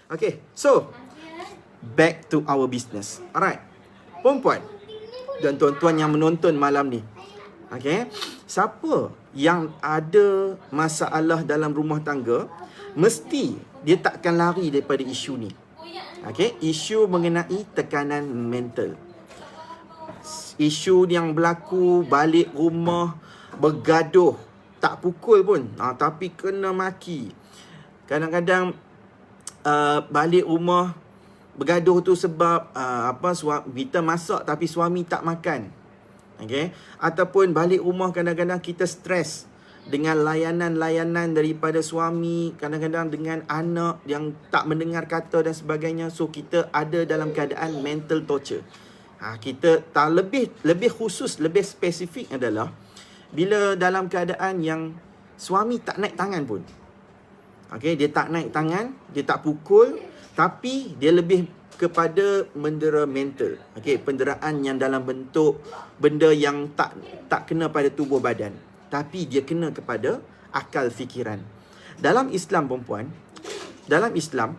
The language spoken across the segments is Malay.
Okay, so back to our business. Alright, perempuan dan tuan-tuan yang menonton malam ni, okay, siapa yang ada masalah dalam rumah tangga, mesti dia takkan lari daripada isu ni. Okay, isu mengenai tekanan mental. Isu yang berlaku balik rumah bergaduh, tak pukul pun, tapi kena maki. Kadang-kadang balik rumah bergaduh tu sebab kita masak tapi suami tak makan. Okay? Ataupun balik rumah kadang-kadang kita stres dengan layanan-layanan daripada suami, kadang-kadang dengan anak yang tak mendengar kata dan sebagainya. So kita ada dalam keadaan mental torture. Kita tak lebih khusus, lebih spesifik adalah bila dalam keadaan yang suami tak naik tangan pun. Okay, dia tak naik tangan, dia tak pukul, tapi dia lebih kepada mendera mental. Okay, penderaan yang dalam bentuk benda yang tak kena pada tubuh badan, tapi dia kena kepada akal fikiran. Dalam Islam, perempuan, dalam Islam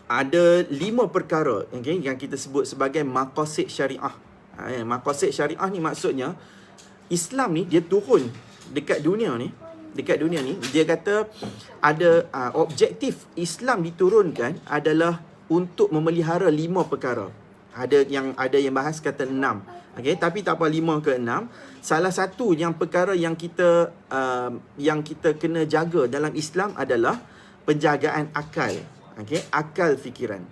ada 5 perkara, okay, yang kita sebut sebagai maqasid syariah. Maqasid syariah ni maksudnya Islam ni dia turun dekat dunia ni. Dekat dunia ni dia kata ada objektif Islam diturunkan adalah untuk memelihara 5 perkara. Ada yang bahas kata 6. Okay, tapi tak apa 5 ke 6. Salah satu yang perkara yang kita kena jaga dalam Islam adalah penjagaan akal. Okay, akal fikiran.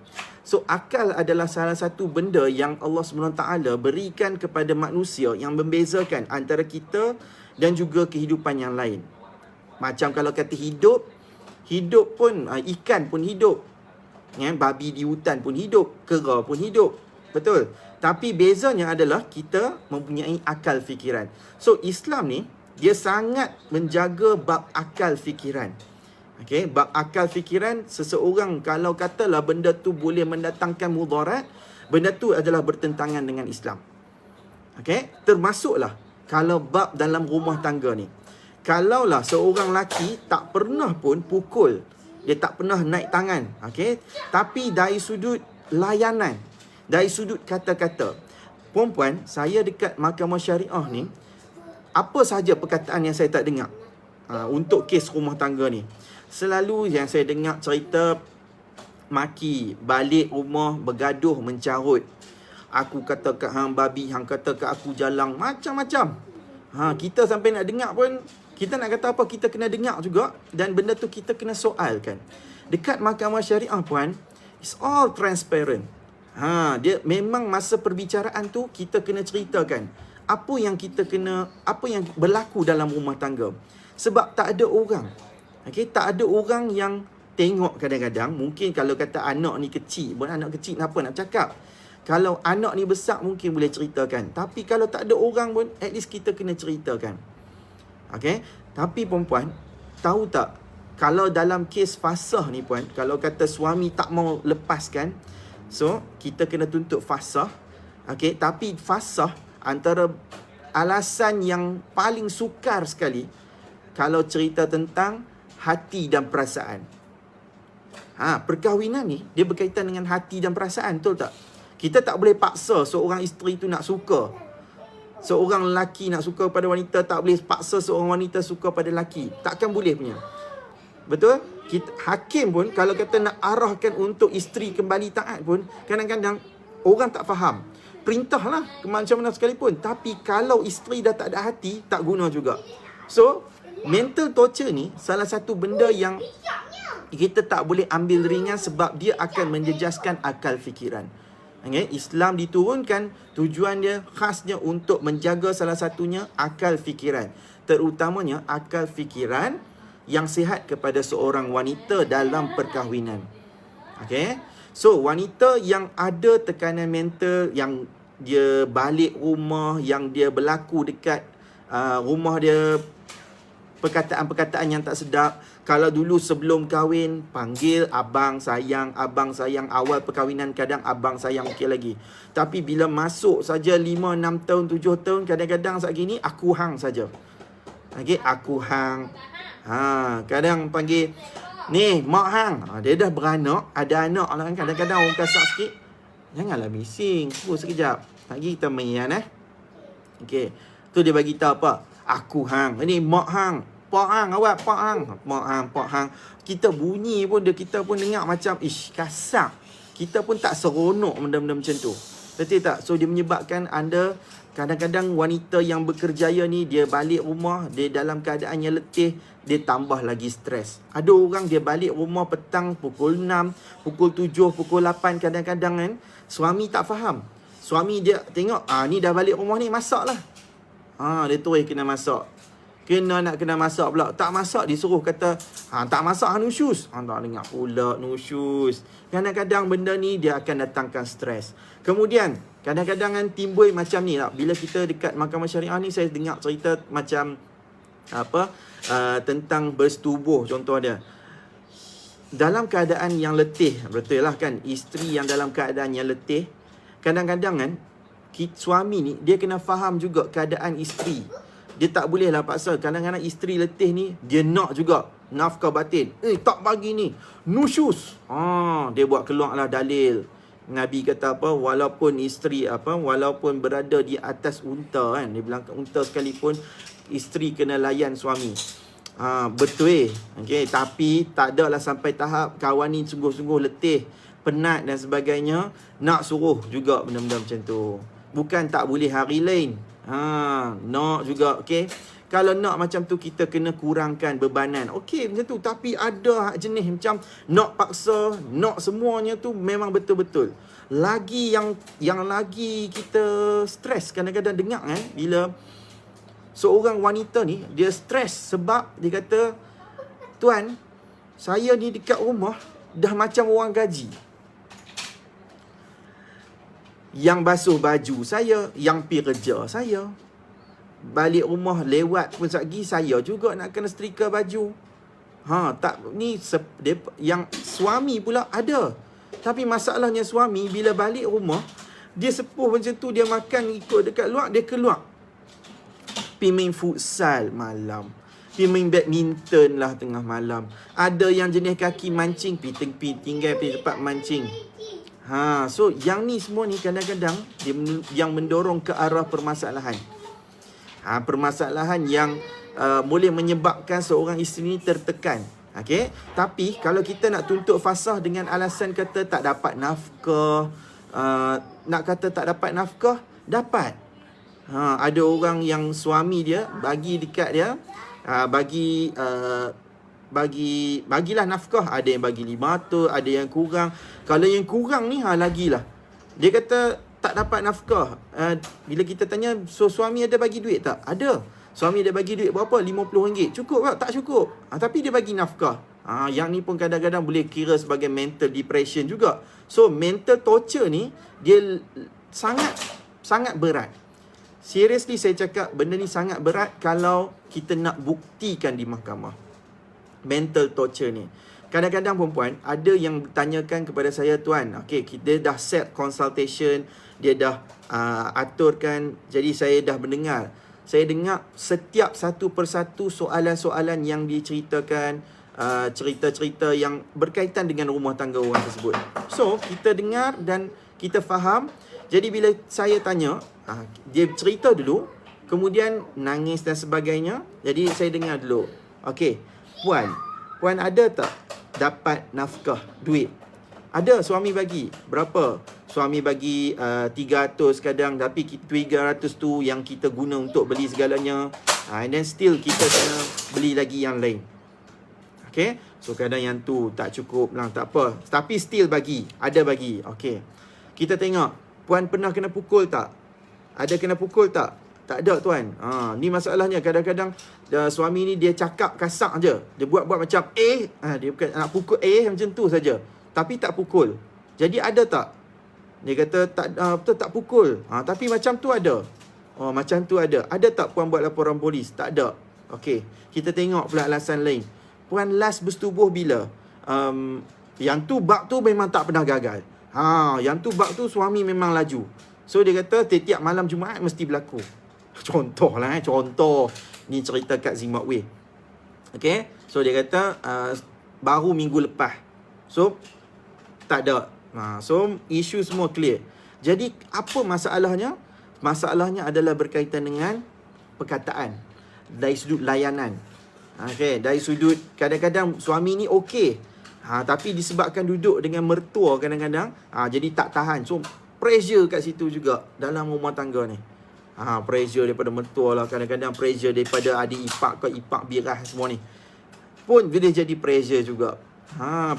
So akal adalah salah satu benda yang Allah SWT berikan kepada manusia yang membezakan antara kita dan juga kehidupan yang lain. Macam kalau kata hidup pun, ikan pun hidup, babi di hutan pun hidup, kera pun hidup. Betul. Tapi bezanya adalah kita mempunyai akal fikiran. So Islam ni dia sangat menjaga bab akal fikiran. Okay, bab akal fikiran, seseorang kalau katalah benda tu boleh mendatangkan mudarat, benda tu adalah bertentangan dengan Islam. Okay, termasuklah kalau bab dalam rumah tangga ni. Kalaulah seorang lelaki tak pernah pun pukul, dia tak pernah naik tangan, okay, tapi dari sudut layanan, dari sudut kata-kata, perempuan, saya dekat mahkamah syariah ni, apa sahaja perkataan yang saya tak dengar untuk kes rumah tangga ni. Selalu yang saya dengar cerita maki, balik rumah bergaduh, mencarut. Aku kata kat hang babi, hang kata kat aku jalang, macam-macam. Kita sampai nak dengar pun, kita nak kata apa, kita kena dengar juga. Dan benda tu kita kena soalkan. Dekat mahkamah syariah, puan, it's all transparent. Dia memang masa perbicaraan tu kita kena ceritakan apa yang berlaku dalam rumah tangga. Sebab tak ada orang, okay, tak ada orang yang tengok. Kadang-kadang mungkin kalau kata anak ni kecil, bukan anak kecil kenapa nak cakap. Kalau anak ni besar mungkin boleh ceritakan. Tapi kalau tak ada orang pun, at least kita kena ceritakan. Okay, tapi perempuan, tahu tak, kalau dalam kes fasah ni, puan, kalau kata suami tak mau lepaskan, so kita kena tuntut fasah. Okay, tapi fasah antara alasan yang paling sukar sekali kalau cerita tentang hati dan perasaan. Perkahwinan ni dia berkaitan dengan hati dan perasaan, betul tak? Kita tak boleh paksa seorang isteri tu nak suka, seorang lelaki nak suka pada wanita. Tak boleh paksa seorang wanita suka pada lelaki. Takkan boleh punya. Betul? Hakim pun kalau kata nak arahkan untuk isteri kembali taat pun, kadang-kadang orang tak faham. Perintahlah macam mana sekalipun, tapi kalau isteri dah tak ada hati, tak guna juga. So mental torture ni salah satu benda yang kita tak boleh ambil ringan, sebab dia akan menjejaskan akal fikiran. Okay? Islam diturunkan, tujuan dia khasnya untuk menjaga salah satunya akal fikiran. Terutamanya akal fikiran yang sihat kepada seorang wanita dalam perkahwinan. Okay? So wanita yang ada tekanan mental, yang dia balik rumah, yang dia berlaku dekat rumah dia, perkataan-perkataan yang tak sedap. Kalau dulu sebelum kahwin panggil abang sayang, awal perkahwinan kadang abang sayang okey lagi. Tapi bila masuk saja 5, 6 tahun, 7 tahun, kadang-kadang saat gini aku hang saja. Okey, aku hang. Kadang panggil Ni, mak hang. Dia dah beranak, ada anak lah kan. Kadang-kadang orang kasar sikit. Janganlah bising. Tunggu sekejap. Lagi kita main Okey. Tu dia bagi tahu apa? Aku hang. Ini mak hang. Pak hang, awak pak hang. Mak hang, pak hang. Kita bunyi pun kita pun dengar macam kasar. Kita pun tak seronok benda-benda macam tu. Betul tak? So dia menyebabkan anda kadang-kadang wanita yang berkerjaya ni, dia balik rumah, dia dalam keadaan yang letih, dia tambah lagi stres. Ada orang dia balik rumah petang pukul 6, pukul 7, pukul 8 kadang-kadang kan. Suami tak faham. Suami dia tengok, ni dah balik rumah ni, masak lah. Dia terus kena masak. Nak kena masak pula. Tak masak, disuruh kata, tak masak, nusyus. Tak dengar pula nusyus. Kadang-kadang benda ni dia akan datangkan stres. Kemudian, kadang-kadang kan timbul macam ni lah. Bila kita dekat mahkamah syariah ni, saya dengar cerita macam tentang bersetubuh contoh dia. Dalam keadaan yang letih, betul lah kan, isteri yang dalam keadaan yang letih, kadang-kadang kan suami ni dia kena faham juga keadaan isteri. Dia tak boleh lah paksa. Kadang-kadang isteri letih ni, dia nak juga nafkah batin. Tak bagi ni, nusyus. Dia buat keluar lah dalil. Nabi kata apa? Walaupun isteri walaupun berada di atas unta kan, dia bilang unta sekalipun, isteri kena layan suami. Betul. Okey, tapi tak adalah sampai tahap kawan ni sungguh-sungguh letih, penat dan sebagainya, nak suruh juga benda-benda macam tu. Bukan tak boleh hari lain. Nak juga. Okey. Kalau nak macam tu, kita kena kurangkan bebanan. Okey, macam tu. Tapi ada jenis macam nak paksa, nak semuanya tu memang betul-betul. Lagi yang lagi kita stres kadang-kadang dengar bila seorang wanita ni, dia stres sebab dia kata, tuan, saya ni dekat rumah dah macam orang gaji. Yang basuh baju saya, yang pergi kerja saya. Balik rumah lewat pun lagi, saya juga nak kena setrika baju. Yang suami pula ada. Tapi masalahnya suami bila balik rumah, dia sepuh macam tu, dia makan ikut dekat luar, dia keluar. Pergi main futsal malam. Pergi main badminton lah tengah malam. Ada yang jenis kaki mancing, tinggal pergi tempat mancing. So yang ni semua ni kadang-kadang dia yang mendorong ke arah permasalahan. Permasalahan yang boleh menyebabkan seorang isteri ni tertekan. Okey, tapi kalau kita nak tuntut fasah dengan alasan kata tak dapat nafkah, nak kata tak dapat nafkah, dapat. Ada orang yang suami dia bagi dekat dia, bagilah nafkah. Ada yang bagi 500, ada yang kurang. Kalau yang kurang ni lagilah. Dia kata tak dapat nafkah. Bila kita tanya, so suami ada bagi duit tak? Ada. Suami ada bagi duit berapa? RM50. Cukup tak? Tak cukup. Tapi dia bagi nafkah. Yang ni pun kadang-kadang boleh kira sebagai mental depression juga. So mental torture ni dia sangat berat. Seriously saya cakap, benda ni sangat berat kalau kita nak buktikan di mahkamah. Mental torture ni. Kadang-kadang perempuan ada yang bertanyakan kepada saya, tuan, dia dah set consultation, dia dah aturkan, jadi saya dah mendengar. Saya dengar setiap satu persatu soalan-soalan yang diceritakan, cerita-cerita yang berkaitan dengan rumah tangga orang tersebut. So, kita dengar dan kita faham. Jadi bila saya tanya, dia cerita dulu, kemudian nangis dan sebagainya. Jadi saya dengar dulu. Okey, Puan ada tak dapat nafkah duit? Ada, suami bagi. Berapa? Suami bagi 300 kadang, tapi 300 tu yang kita guna untuk beli segalanya. And then still kita kena beli lagi yang lain. Okay, so kadang yang tu tak cukup lah, tak apa. Tapi still bagi, ada bagi. Okay, kita tengok, puan pernah kena pukul tak? Ada kena pukul tak? Tak ada, tuan. Ni masalahnya. Kadang-kadang suami ni dia cakap kasar je. Dia buat-buat macam dia bukan nak pukul macam tu saja. Tapi tak pukul. Jadi ada tak? Dia kata betul tak pukul. Tapi macam tu ada. Macam tu ada. Ada tak puan buat laporan polis? Tak ada. Okey, kita tengok pula alasan lain. Puan last bersetubuh bila? Yang tu bab tu memang tak pernah gagal. Yang tu bab tu suami memang laju. So dia kata tiap malam Jumaat mesti berlaku. Contoh lah, contoh. Ni cerita kat Zimbabwe. Okay, so dia kata baru minggu lepas. So, tak ada. So, isu semua clear. Jadi, apa masalahnya? Masalahnya adalah berkaitan dengan perkataan. Dari sudut layanan. Okay, dari sudut kadang-kadang suami ni okey. Tapi disebabkan duduk dengan mertua kadang-kadang, jadi tak tahan. So, pressure kat situ juga dalam rumah tangga ni. Pressure daripada mertua lah. Kadang-kadang pressure daripada adik ipak ke ipak birah semua ni. Pun boleh jadi pressure juga.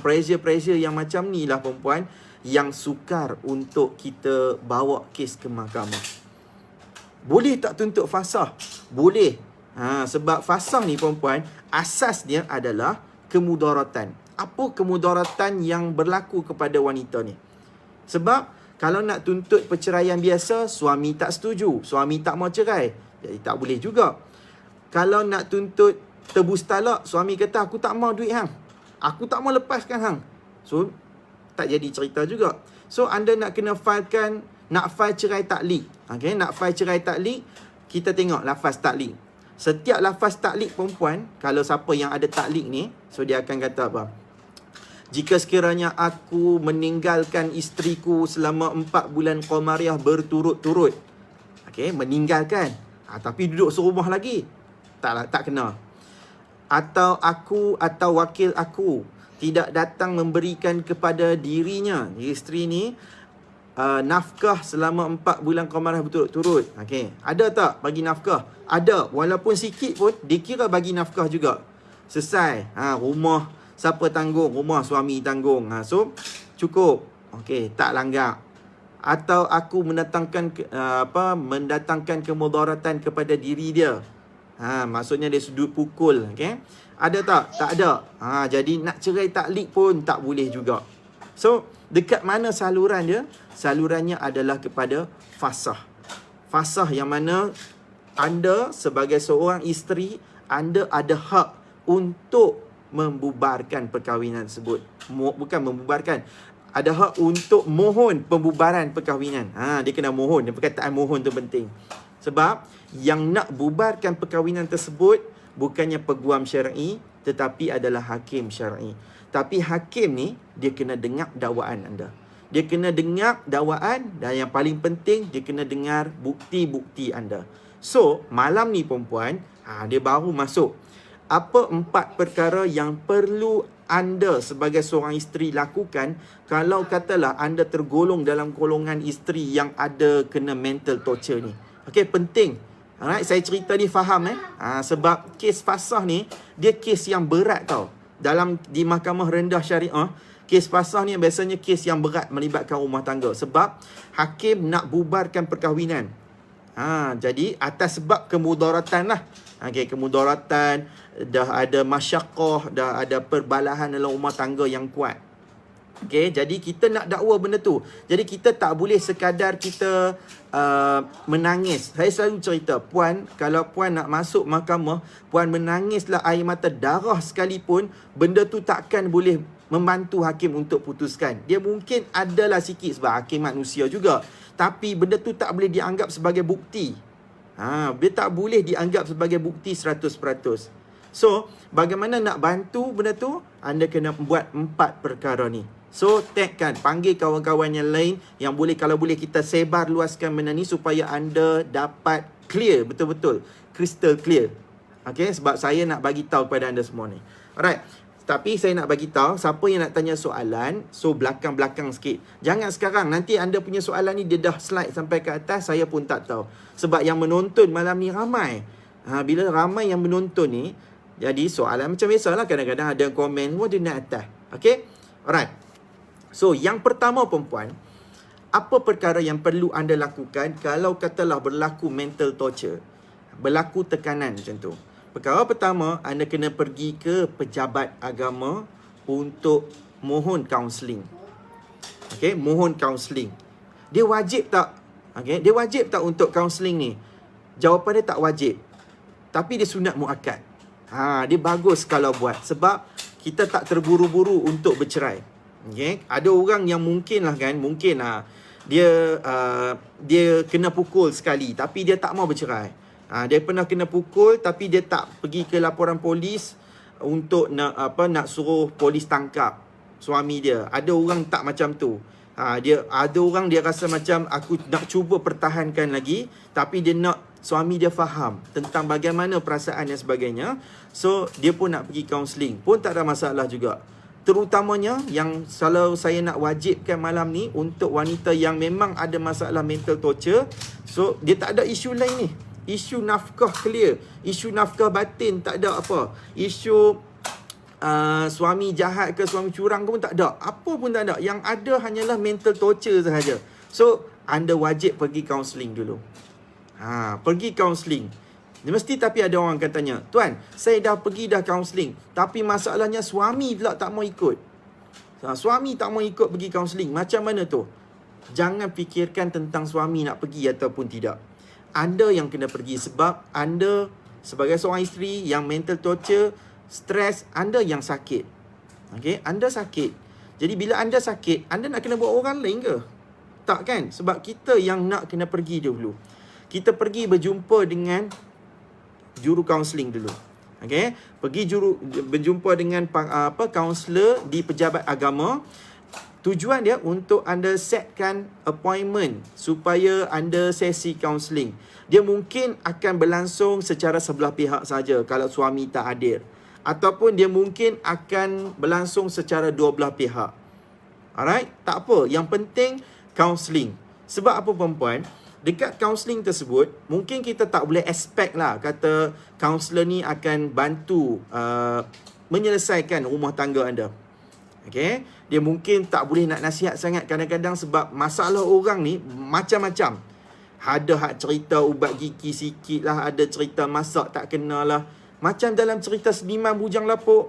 Pressure-pressure yang macam ni lah perempuan yang sukar untuk kita bawa kes ke mahkamah. Boleh tak tuntut fasah? Boleh. Sebab fasah ni perempuan, asasnya adalah kemudaratan. Apa kemudaratan yang berlaku kepada wanita ni? Sebab kalau nak tuntut perceraian biasa, suami tak setuju, suami tak mau cerai, jadi tak boleh juga. Kalau nak tuntut tebus talak, suami kata aku tak mau duit hang, aku tak mau lepaskan hang, so tak jadi cerita juga. So anda nak kena filekan, nak file cerai taklik. Okay, nak file cerai taklik, kita tengok lafaz taklik. Setiap lafaz taklik perempuan, kalau siapa yang ada taklik ni, so dia akan kata apa? Jika sekiranya aku meninggalkan isteriku selama 4 bulan Qamariah berturut-turut. Okay, meninggalkan. Tapi duduk serumah lagi. Tak kena. Atau aku atau wakil aku tidak datang memberikan kepada dirinya, isteri ni, nafkah selama 4 bulan Qamariah berturut-turut. Okay, ada tak bagi nafkah? Ada. Walaupun sikit pun, dikira bagi nafkah juga. Selesai. Rumah siapa tanggung? Rumah suami tanggung. So, cukup. Okey, tak langgar. Atau aku mendatangkan kemudaratan kepada diri dia. Maksudnya dia sudut pukul. Okey. Ada tak? Tak ada. Jadi nak cerai taklik pun tak boleh juga. So, dekat mana saluran dia? Salurannya adalah kepada fasah. Fasah yang mana anda sebagai seorang isteri, anda ada hak untuk membubarkan perkahwinan tersebut. Bukan membubarkan, ada hak untuk mohon pembubaran perkahwinan. Dia kena mohon. Perkataan mohon tu penting. Sebab yang nak bubarkan perkahwinan tersebut bukannya peguam syar'i, tetapi adalah hakim syar'i. Tapi hakim ni, dia kena dengar dakwaan anda. Dia kena dengar dakwaan, dan yang paling penting, dia kena dengar bukti-bukti anda. So, malam ni perempuan, dia baru masuk. Apa 4 perkara yang perlu anda sebagai seorang isteri lakukan kalau katalah anda tergolong dalam golongan isteri yang ada kena mental torture ni? Okey, penting. Alright, saya cerita ni faham sebab kes fasah ni dia kes yang berat tau. Di mahkamah rendah syariah, kes fasah ni biasanya kes yang berat melibatkan rumah tangga sebab hakim nak bubarkan perkahwinan. Jadi atas sebab kemudaratan lah. Okay, kemudaratan, dah ada masyaqqah, dah ada perbalahan dalam rumah tangga yang kuat. Okay, jadi kita nak dakwa benda tu. Jadi kita tak boleh sekadar kita menangis. Saya selalu cerita, puan, kalau puan nak masuk mahkamah, puan menangislah air mata darah sekalipun, benda tu takkan boleh membantu hakim untuk putuskan. Dia mungkin adalah sikit sebab hakim manusia juga. Tapi benda tu tak boleh dianggap sebagai bukti. Dia tak boleh dianggap sebagai bukti 100%. So, bagaimana nak bantu benda tu? Anda kena buat 4 perkara ni. So, tagkan, panggil kawan-kawan yang lain yang boleh, kalau boleh kita sebar luaskan benda ni supaya anda dapat clear, betul-betul, crystal clear. Okay, sebab saya nak bagi tahu kepada anda semua ni. Alright. Tapi saya nak bagi tahu, siapa yang nak tanya soalan, so belakang-belakang sikit. Jangan sekarang, nanti anda punya soalan ni dia dah slide sampai ke atas, saya pun tak tahu. Sebab yang menonton malam ni ramai. Bila ramai yang menonton ni, jadi soalan macam biasalah, kadang-kadang ada komen, wah dia naik atas. Okay? Alright. So, yang pertama perempuan, apa perkara yang perlu anda lakukan kalau katalah berlaku mental torture, berlaku tekanan macam tu? Perkara pertama, anda kena pergi ke pejabat agama untuk mohon kaunseling. Okay, mohon kaunseling. Dia wajib tak? Okay, dia wajib tak untuk kaunseling ni? Jawapan dia tak wajib. Tapi dia sunat muakkad. Dia bagus kalau buat. Sebab kita tak terburu-buru untuk bercerai. Okay, ada orang yang mungkin dia kena pukul sekali, tapi dia tak mau bercerai. Dia pernah kena pukul tapi dia tak pergi ke laporan polis. untuk nak suruh polis tangkap suami dia. Ada orang tak macam tu. Ada orang dia rasa macam aku nak cuba pertahankan lagi, tapi dia nak suami dia faham tentang bagaimana perasaan dan sebagainya. So dia pun nak pergi kaunseling, pun tak ada masalah juga. Terutamanya yang kalau saya nak wajibkan malam ni untuk wanita yang memang ada masalah mental torture. So dia tak ada isu lain ni. Isu nafkah clear, isu nafkah batin tak ada apa. Isu suami jahat ke suami curang ke pun tak ada. Apa pun tak ada. Yang ada hanyalah mental torture sahaja. So anda wajib pergi kaunseling dulu. Pergi kaunseling. Mesti tapi ada orang katanya, tuan, saya dah pergi dah kaunseling, tapi masalahnya suami pula tak mau ikut. Suami tak mau ikut pergi kaunseling. Macam mana tu? Jangan fikirkan tentang suami nak pergi ataupun tidak. Anda yang kena pergi sebab anda sebagai seorang isteri yang mental torture, stres, anda yang sakit. Okay? Anda sakit. Jadi bila anda sakit, anda nak kena buat orang lain ke? Tak kan? Sebab kita yang nak kena pergi dulu. Kita pergi berjumpa dengan juru kaunseling dulu. Okay? Pergi berjumpa dengan kaunselor di pejabat agama. Tujuan dia untuk anda setkan appointment supaya anda sesi kaunseling. Dia mungkin akan berlangsung secara sebelah pihak saja kalau suami tak hadir. Ataupun dia mungkin akan berlangsung secara dua belah pihak. Alright? Tak apa. Yang penting kaunseling. Sebab apa perempuan? Dekat kaunseling tersebut, mungkin kita tak boleh expect lah kata kaunselor ni akan bantu menyelesaikan rumah tangga anda. Okay? Dia mungkin tak boleh nak nasihat sangat kadang-kadang sebab masalah orang ni macam-macam. Ada hak cerita ubat gigi sikit lah, ada cerita masak tak kena lah. Macam dalam cerita Seniman Bujang Lapuk.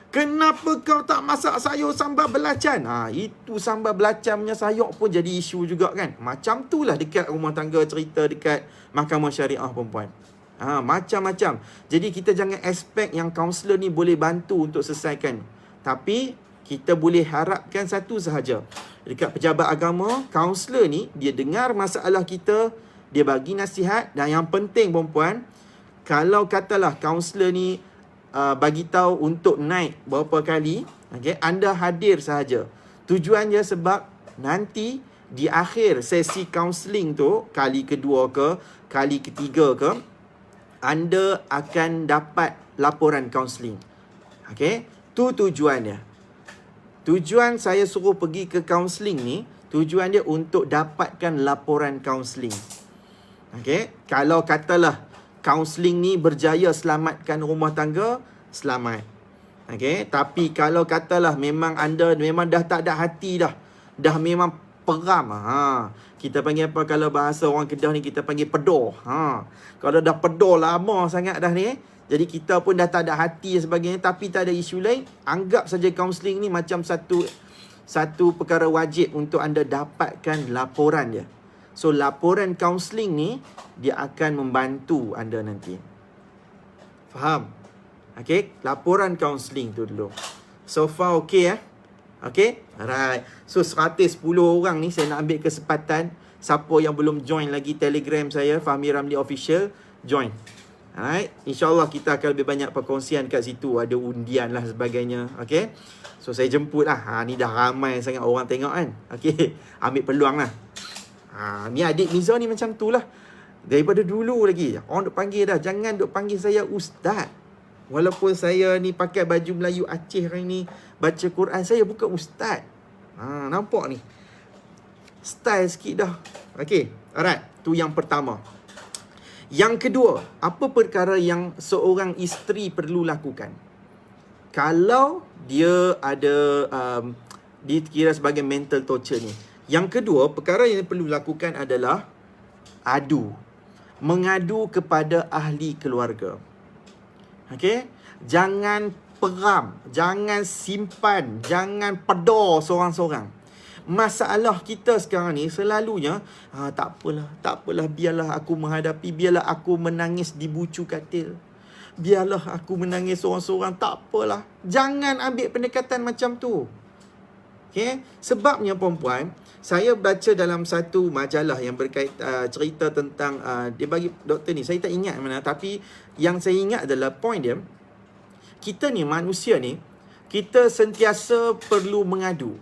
Kenapa kau tak masak sayur sambal belacan? Itu sambal belacan punya sayur pun jadi isu juga kan. Macam tu lah dekat rumah tangga cerita dekat mahkamah syariah perempuan. Macam-macam. Jadi kita jangan expect yang kaunselor ni boleh bantu untuk selesaikan. Tapi kita boleh harapkan satu sahaja. Dekat pejabat agama, kaunselor ni dia dengar masalah kita, dia bagi nasihat. Dan yang penting perempuan, kalau katalah kaunselor ni bagi tahu untuk naik berapa kali, okay, anda hadir sahaja. Tujuannya sebab nanti di akhir sesi kaunseling tu, kali kedua ke, kali ketiga ke, anda akan dapat laporan kaunseling. Okay, tu tujuannya. Tujuan saya suruh pergi ke kaunseling ni, tujuan dia untuk dapatkan laporan kaunseling. Okay, kalau katalah kaunseling ni berjaya selamatkan rumah tangga, selamat. Okay, tapi kalau katalah memang anda memang dah tak ada hati dah memang peram. Kita panggil apa kalau bahasa orang Kedah ni, kita panggil pedor. Kalau dah pedor lama sangat dah ni, jadi kita pun dah tak ada hati dan sebagainya, tapi tak ada isu lain, anggap saja kaunseling ni macam satu perkara wajib untuk anda dapatkan laporan dia. So laporan kaunseling ni dia akan membantu anda nanti. Faham? Okay, laporan kaunseling tu dulu. So far okay Okay, alright. So 110 orang ni saya nak ambil kesempatan. Siapa yang belum join lagi Telegram saya, Fahmi Ramli Official, join. Alright, InsyaAllah kita akan lebih banyak perkongsian kat situ. Ada undian lah sebagainya. Okay, so saya jemput lah. Ni dah ramai sangat orang tengok kan. Okay, ambil peluang lah. Ni adik Miza ni macam tu lah. Daripada dulu lagi orang duk panggil dah, jangan duk panggil saya ustaz. Walaupun saya ni pakai baju Melayu Aceh hari ni, baca Quran, saya bukan ustaz. Nampak ni, style sikit dah. Okay, alright. Tu yang pertama. Yang kedua, apa perkara yang seorang isteri perlu lakukan kalau dia ada dikira sebagai mental torture ni? Yang kedua, perkara yang perlu lakukan adalah mengadu kepada ahli keluarga. Okay, jangan peram, jangan simpan, jangan pedor seorang-seorang. Masalah kita sekarang ni selalunya, tak apalah, biarlah aku menghadapi, biarlah aku menangis di bucu katil, biarlah aku menangis seorang-seorang, tak apalah. Jangan ambil pendekatan macam tu. Okay, sebabnya perempuan, saya baca dalam satu majalah yang berkait cerita tentang dia bagi doktor ni, saya tak ingat mana, tapi yang saya ingat adalah point dia, kita ni manusia ni, kita sentiasa perlu mengadu.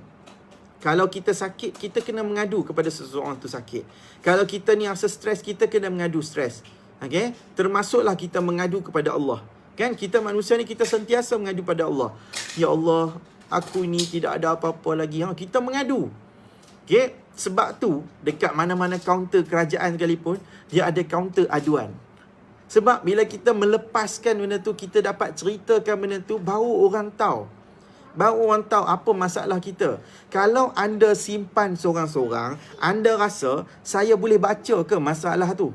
Kalau kita sakit, kita kena mengadu kepada seseorang tu sakit. Kalau kita ni rasa stres, kita kena mengadu stres. Okay? Termasuklah kita mengadu kepada Allah. Kan? Kita manusia ni, kita sentiasa mengadu pada Allah. Ya Allah, aku ni tidak ada apa-apa lagi. Kita mengadu. Okay? Sebab tu, dekat mana-mana kaunter kerajaan sekalipun, dia ada kaunter aduan. Sebab bila kita melepaskan benda tu, kita dapat ceritakan benda tu, baru orang tahu. Baru orang tahu apa masalah kita. Kalau anda simpan seorang-seorang, anda rasa saya boleh baca ke masalah tu?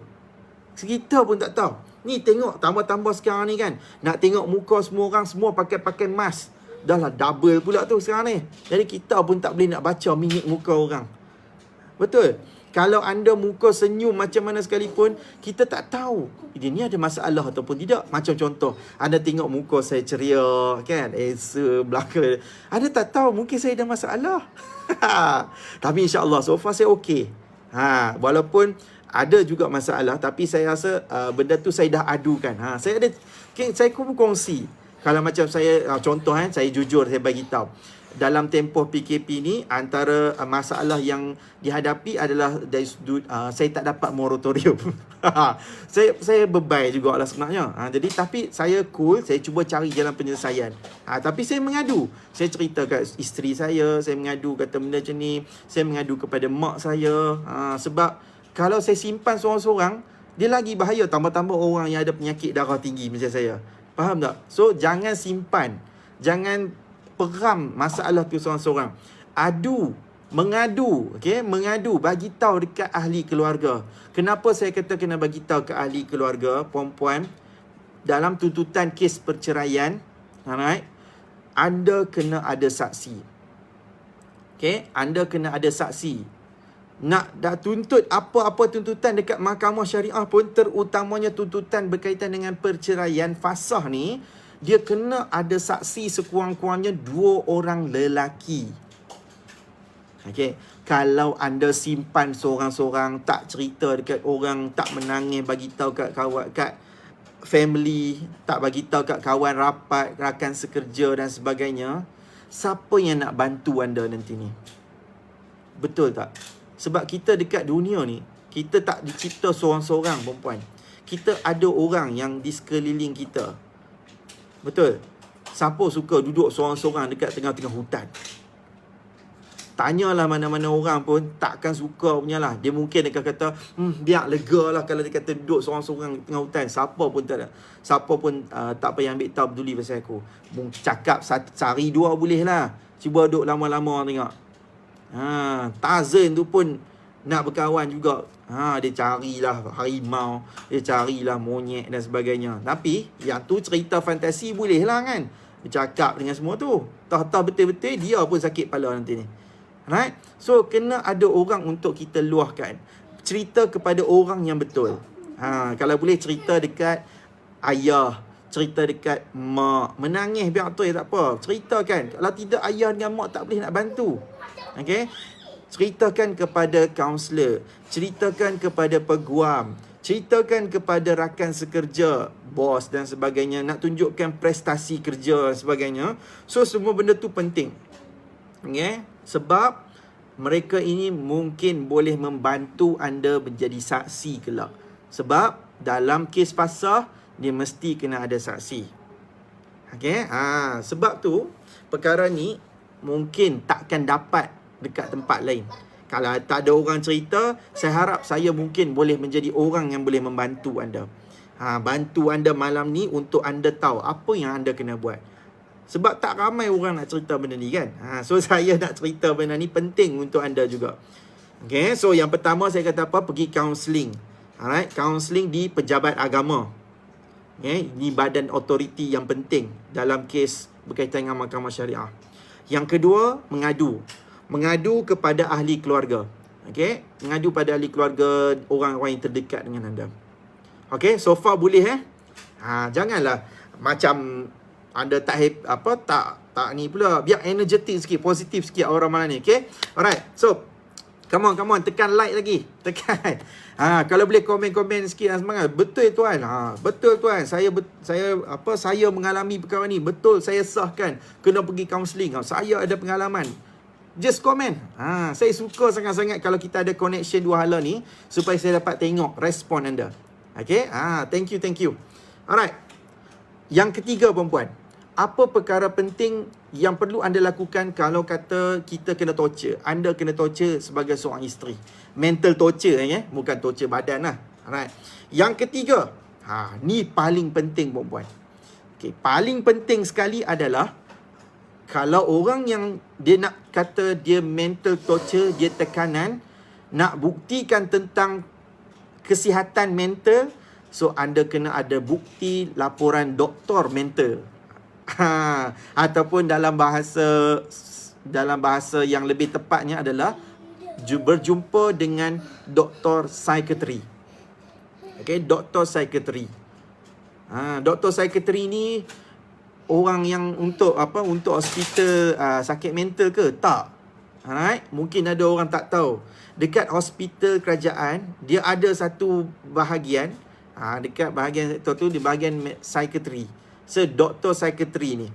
Kita pun tak tahu. Ni tengok tambah-tambah sekarang ni kan. Nak tengok muka semua orang, semua pakai mask. Dah lah double pula tu sekarang ni. Jadi kita pun tak boleh nak baca mimik muka orang. Betul? Kalau anda muka senyum macam mana sekalipun, kita tak tahu dia ni ada masalah ataupun tidak. Macam contoh, anda tengok muka saya ceria, kan? Elsa belaka. Anda tak tahu, mungkin saya ada masalah. Tapi insyaAllah, so far saya okey. Walaupun ada juga masalah, tapi saya rasa benda tu saya dah adukan. Saya pun kongsi. Kalau macam saya, contoh saya jujur, saya bagi tahu. Dalam tempoh PKP ni, antara masalah yang dihadapi adalah dari sudut saya tak dapat moratorium. saya bebai juga lah sebenarnya. Jadi tapi saya cool, saya cuba cari jalan penyelesaian. Tapi saya mengadu. Saya cerita kat isteri saya mengadu kata benda macam ni, saya mengadu kepada mak saya. Sebab kalau saya simpan seorang-seorang, dia lagi bahaya, tambah-tambah orang yang ada penyakit darah tinggi macam saya. Faham tak? So jangan simpan. Jangan peram masalah tu seorang-seorang. Mengadu, okey, mengadu, bagi tahu dekat ahli keluarga. Kenapa saya kata kena bagi tahu ke ahli keluarga, puan-puan? Dalam tuntutan kes perceraian, alright, anda kena ada saksi. Okey, anda kena ada saksi. Nak dah tuntut apa-apa tuntutan dekat mahkamah syariah pun, terutamanya tuntutan berkaitan dengan perceraian fasah ni, dia kena ada saksi sekurang-kurangnya 2 orang lelaki. Okey, kalau anda simpan seorang-seorang, tak cerita dekat orang, tak menangis bagi tahu kat kawan, kat family, tak bagi tahu kat kawan rapat, rakan sekerja dan sebagainya, siapa yang nak bantu anda nanti ni? Betul tak? Sebab kita dekat dunia ni, kita tak dicipta seorang-seorang, perempuan. Kita ada orang yang di sekeliling kita. Betul? Siapa suka duduk seorang-seorang dekat tengah-tengah hutan? Tanyalah mana-mana orang pun takkan suka punya lah. Dia mungkin akan kata, biar lega lah kalau dia kata duduk seorang-seorang tengah hutan. Siapa pun tak ada. Siapa pun tak payah ambil tahu peduli pasal aku. Cakap sehari 2 boleh lah. Cuba duduk lama-lama tengok. Tarzan tu pun nak berkawan juga. Dia carilah harimau, dia carilah monyet dan sebagainya. Tapi yang tu cerita fantasi boleh lah kan. Dia cakap dengan semua tu. Tahu-tahu betul-betul dia pun sakit kepala nanti ni. Right? So kena ada orang untuk kita luahkan. Cerita kepada orang yang betul. Kalau boleh cerita dekat ayah, cerita dekat mak. Menangis biar tu tak apa. Ceritakan. Kalau tidak, ayah dengan mak tak boleh nak bantu. Okay? Ceritakan kepada kaunselor, ceritakan kepada peguam, ceritakan kepada rakan sekerja, bos dan sebagainya, nak tunjukkan prestasi kerja dan sebagainya. So semua benda tu penting. Okay? Sebab mereka ini mungkin boleh membantu anda menjadi saksi kelak. Sebab dalam kes fasah, dia mesti kena ada saksi. Okay? Sebab tu perkara ni mungkin takkan dapat dekat tempat lain. Kalau tak ada orang cerita, saya harap saya mungkin boleh menjadi orang yang boleh membantu anda. Bantu anda malam ni untuk anda tahu apa yang anda kena buat. Sebab tak ramai orang nak cerita benda ni kan. So saya nak cerita benda ni penting untuk anda juga. Okay, so yang pertama saya kata apa? Pergi counselling. Alright, counselling di pejabat agama. Okay, ini badan otoriti yang penting dalam kes berkaitan dengan mahkamah syariah. Yang kedua, mengadu. Mengadu kepada ahli keluarga. Okey, mengadu pada ahli keluarga, orang-orang yang terdekat dengan anda. Okey, so far boleh janganlah macam anda tak tak ni pula. Biar energetik sikit, positif sikit orang malam ni. Okey. Alright. So Come on, tekan like lagi. Tekan. Kalau boleh komen-komen sikit semangat. Betul tuan. Betul tuan. Saya mengalami perkara ni. Betul, saya sahkan kena pergi kaunseling. Saya ada pengalaman. Just komen. Saya suka sangat-sangat kalau kita ada connection dua hala ni supaya saya dapat tengok respon anda. Okay? Thank you. Alright. Yang ketiga perempuan. Apa perkara penting yang perlu anda lakukan kalau kata kita kena torture? Anda kena torture sebagai seorang isteri. Mental torture, bukan torture badan lah. Alright. Yang ketiga, ni paling penting perempuan. Okay, paling penting sekali adalah kalau orang yang dia nak kata dia mental torture, dia tekanan, nak buktikan tentang kesihatan mental, so anda kena ada bukti laporan doktor mental. Ataupun dalam bahasa yang lebih tepatnya adalah berjumpa dengan doktor psikiatri. Okay, doktor psikiatri. Doktor psikiatri ni orang yang untuk hospital sakit mental ke? Tak. Alright, mungkin ada orang tak tahu. Dekat hospital kerajaan dia ada satu bahagian, dekat bahagian tu di bahagian psikiatri. So, doktor psikiatri ni.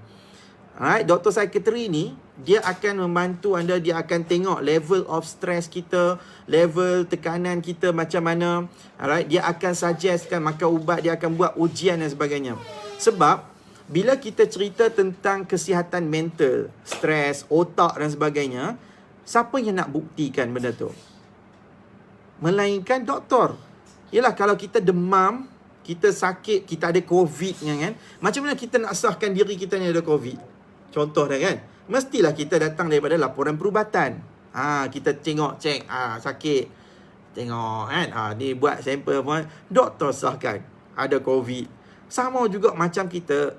Alright, doktor psikiatri ni, dia akan membantu anda, dia akan tengok level of stress kita, level tekanan kita macam mana. Alright, dia akan suggestkan makan ubat, dia akan buat ujian dan sebagainya. Sebab, bila kita cerita tentang kesihatan mental, stres, otak dan sebagainya, siapa yang nak buktikan benda tu? Melainkan doktor. Yelah, kalau kita demam, kita sakit, kita ada COVID kan? Macam mana kita nak sahkan diri kita ni ada COVID? Contoh dah kan? Mestilah kita datang daripada laporan perubatan. Kita tengok, cek, sakit. Tengok kan? Ni buat sampel pun, doktor sahkan ada COVID. Sama juga macam kita,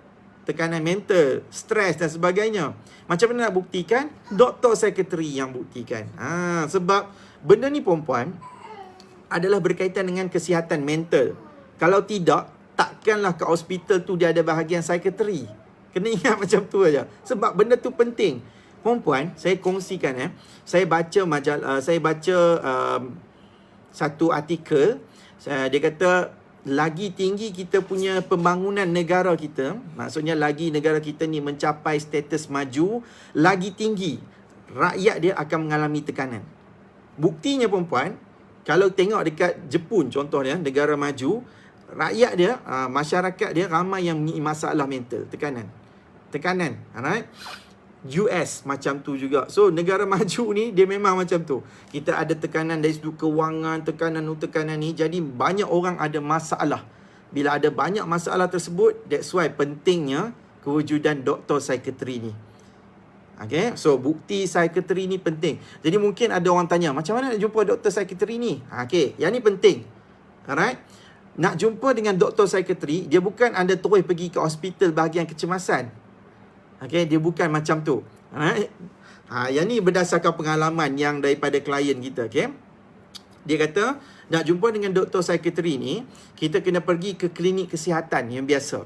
tekanan mental, stres dan sebagainya. Macam mana nak buktikan? Doktor psikiatri yang buktikan. Sebab benda ni perempuan adalah berkaitan dengan kesihatan mental. Kalau tidak, takkanlah ke hospital tu dia ada bahagian psikiatri. Kena ingat macam tu aja. Sebab benda tu penting. Perempuan, saya kongsikan saya baca satu artikel. Dia kata lagi tinggi kita punya pembangunan negara kita, maksudnya lagi negara kita ni mencapai status maju, lagi tinggi rakyat dia akan mengalami tekanan. Buktinya perempuan, kalau tengok dekat Jepun contohnya, negara maju, rakyat dia, masyarakat dia ramai yang mempunyai masalah mental, tekanan, alright? US macam tu juga. So negara maju ni dia memang macam tu. Kita ada tekanan dari sudut kewangan, tekanan ni. Jadi banyak orang ada masalah. Bila ada banyak masalah tersebut, that's why pentingnya kewujudan doktor psikiatri ni. Okay, so bukti psikiatri ni penting. Jadi mungkin ada orang tanya, macam mana nak jumpa doktor psikiatri ni? Okay, yang ni penting. Alright? Nak jumpa dengan doktor psikiatri, dia bukan anda terus pergi ke hospital bahagian kecemasan. Okay, dia bukan macam tu. Alright? Yang ni berdasarkan pengalaman yang daripada klien kita. Okay? Dia kata, nak jumpa dengan doktor psikiatri ni, kita kena pergi ke klinik kesihatan yang biasa.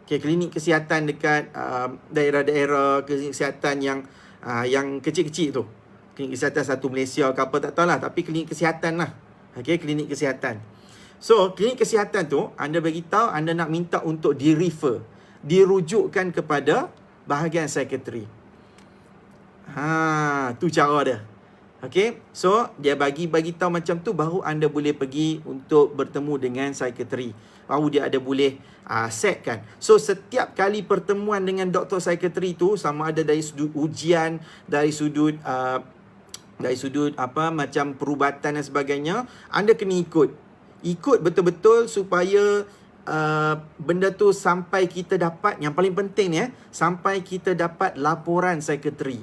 Okay, klinik kesihatan dekat daerah-daerah, klinik kesihatan yang kecil-kecil tu. Klinik kesihatan satu Malaysia ke apa tak tahulah, tapi klinik kesihatan lah. Okay, klinik kesihatan. So, klinik kesihatan tu, anda beritahu anda nak minta untuk dirujukkan kepada bahagian psikiatri. Tu cara dia. Okay, so dia bagi tahu macam tu, baru anda boleh pergi untuk bertemu dengan psikiatri. Baru dia ada boleh setkan. So setiap kali pertemuan dengan doktor psikiatri tu, sama ada dari sudut ujian, dari sudut macam perubatan dan sebagainya, anda kena ikut betul-betul supaya benda tu sampai kita dapat, yang paling penting ni sampai kita dapat laporan psikiatri.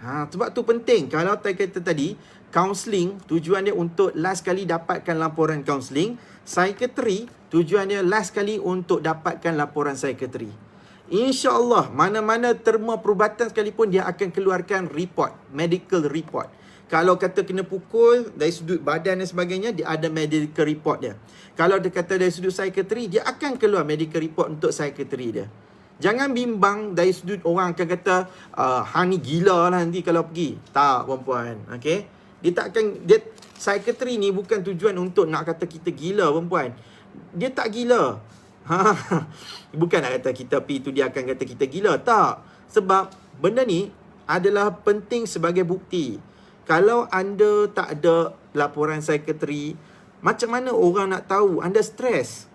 Sebab tu penting. Kalau kata tadi, kaunseling tujuan dia untuk last kali dapatkan laporan kaunseling, psikiatri tujuan dia last kali untuk dapatkan laporan psikiatri. InsyaAllah, mana-mana terma perubatan sekalipun, dia akan keluarkan report, medical report. Kalau kata kena pukul dari sudut badan dan sebagainya, dia ada medical report dia. Kalau dia kata dari sudut psikiatri, dia akan keluar medical report untuk psikiatri dia. Jangan bimbang dari sudut orang akan kata, hang ni gila lah nanti kalau pergi. Tak, perempuan. Okay? Dia takkan, psikiatri ni bukan tujuan untuk nak kata kita gila perempuan. Dia tak gila. Bukan nak kata kita pergi tu dia akan kata kita gila. Tak. Sebab benda ni adalah penting sebagai bukti. Kalau anda tak ada laporan psikiatri, macam mana orang nak tahu anda stres?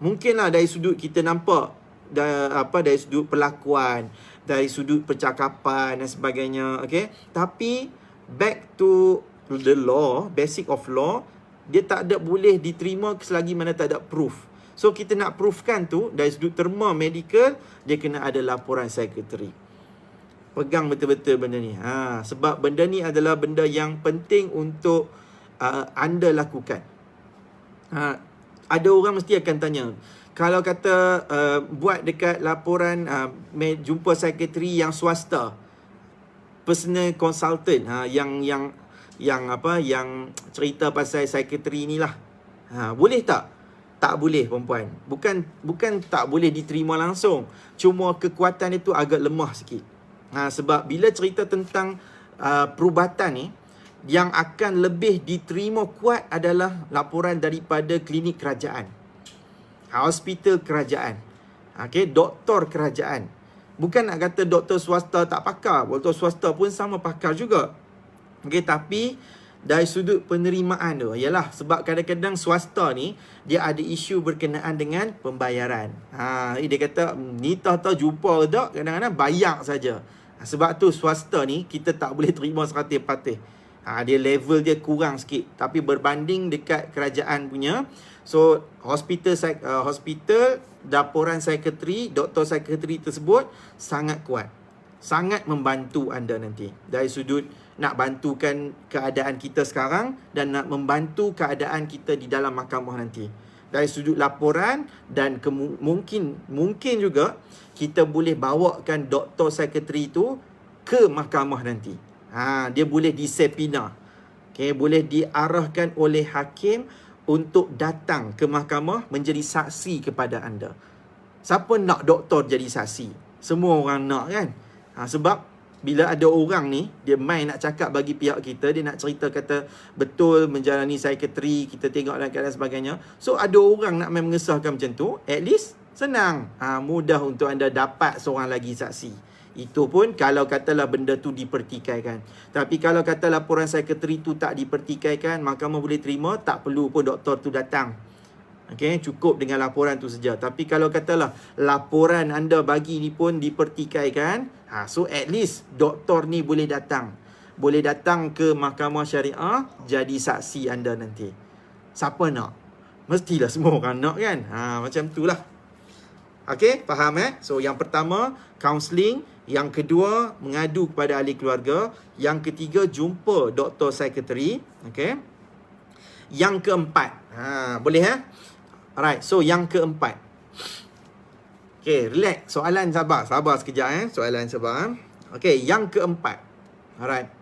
Mungkinlah dari sudut kita nampak dari sudut perlakuan, dari sudut percakapan dan sebagainya, okey. Tapi back to the law, basic of law, dia tak ada boleh diterima selagi mana tak ada proof. So kita nak proofkan tu dari sudut terma medical, dia kena ada laporan psikiatri. Pegang betul-betul benda ni. Sebab benda ni adalah benda yang penting untuk anda lakukan. Ada orang mesti akan tanya, kalau kata buat dekat laporan jumpa psikiatri yang swasta, personal consultant, yang cerita pasal psikiatri ni lah, boleh tak? Tak boleh perempuan. Bukan tak boleh diterima langsung, cuma kekuatan itu agak lemah sikit. Sebab bila cerita tentang perubatan ni, yang akan lebih diterima kuat adalah laporan daripada klinik kerajaan, hospital kerajaan, doktor kerajaan. Bukan nak kata doktor swasta tak pakar, doktor swasta pun sama pakar juga. Tapi dari sudut penerimaan tu, ialah sebab kadang-kadang swasta ni dia ada isu berkenaan dengan pembayaran. Dia kata ni tahu-tahu jumpa tak, kadang-kadang bayar saja. Sebab tu swasta ni kita tak boleh terima 100%. Dia level dia kurang sikit, tapi berbanding dekat kerajaan punya. So hospital laporan psikiatri, doktor psikiatri tersebut sangat kuat, sangat membantu anda nanti dari sudut nak bantukan keadaan kita sekarang dan nak membantu keadaan kita di dalam mahkamah nanti. Dari sudut laporan dan mungkin juga kita boleh bawakan doktor psikiatri itu ke mahkamah nanti. Dia boleh disepina. Boleh diarahkan oleh hakim untuk datang ke mahkamah menjadi saksi kepada anda. Siapa nak doktor jadi saksi? Semua orang nak kan? Sebab bila ada orang ni, dia main nak cakap bagi pihak kita, dia nak cerita kata betul menjalani psikiatri, kita tengok dan keadaan sebagainya. So ada orang nak main mengesahkan macam tu, at least senang. Mudah untuk anda dapat seorang lagi saksi. Itu pun kalau katalah benda tu dipertikaikan. Tapi kalau kata laporan psikiatri tu tak dipertikaikan, mahkamah boleh terima, tak perlu pun doktor tu datang. Cukup dengan laporan tu saja. Tapi kalau katalah laporan anda bagi ni pun dipertikaikan, so at least doktor ni boleh datang. Boleh datang ke mahkamah syariah jadi saksi anda nanti. Siapa nak? Mestilah semua orang nak kan? Macam tu lah. Faham So yang pertama, counselling. Yang kedua, mengadu kepada ahli keluarga. Yang ketiga, jumpa doktor psikiatri. Yang keempat, boleh Alright, so yang keempat. Relax. Soalan sabar sekejap Soalan sabar. Yang keempat. Alright.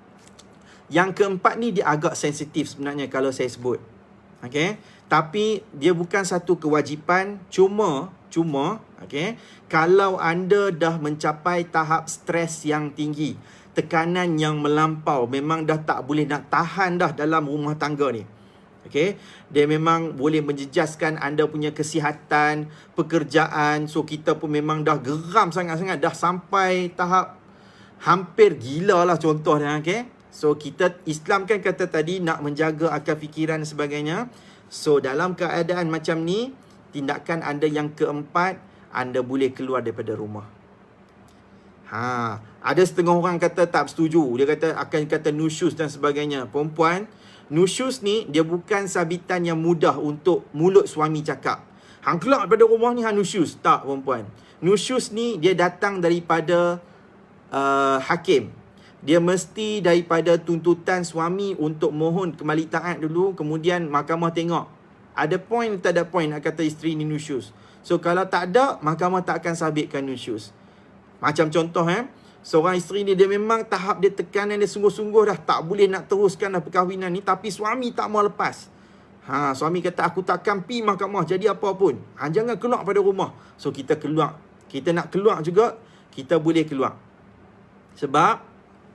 Yang keempat ni dia agak sensitif sebenarnya kalau saya sebut. Tapi dia bukan satu kewajipan, cuma kalau anda dah mencapai tahap stres yang tinggi, tekanan yang melampau, memang dah tak boleh nak tahan dah dalam rumah tangga ni. Dia memang boleh menjejaskan anda punya kesihatan, pekerjaan. So kita pun memang dah geram sangat-sangat, dah sampai tahap hampir gila lah contohnya. So kita, Islam kan kata tadi nak menjaga akal fikiran dan sebagainya. So dalam keadaan macam ni, tindakan anda yang keempat, anda boleh keluar daripada rumah. Ada setengah orang kata tak setuju. Dia kata akan kata nusyus dan sebagainya. Perempuan, nusyus ni dia bukan sabitan yang mudah untuk mulut suami cakap. Hang keluar daripada rumah ni, hang nusyus. Tak perempuan. Nusyus ni dia datang daripada hakim. Dia mesti daripada tuntutan suami untuk mohon kembali taat dulu. Kemudian mahkamah tengok ada point tak ada point nak kata isteri ni nusyus. So kalau tak ada, mahkamah tak akan sabitkan nusyus. Macam contoh seorang isteri ni dia memang tahap dia tekanan dia sungguh-sungguh dah tak boleh nak teruskan dah perkahwinan ni, tapi suami tak mau lepas. Suami kata aku takkan pi mahkamah jadi apa pun. Jangan keluar pada rumah. So kita keluar. Kita nak keluar juga, kita boleh keluar. Sebab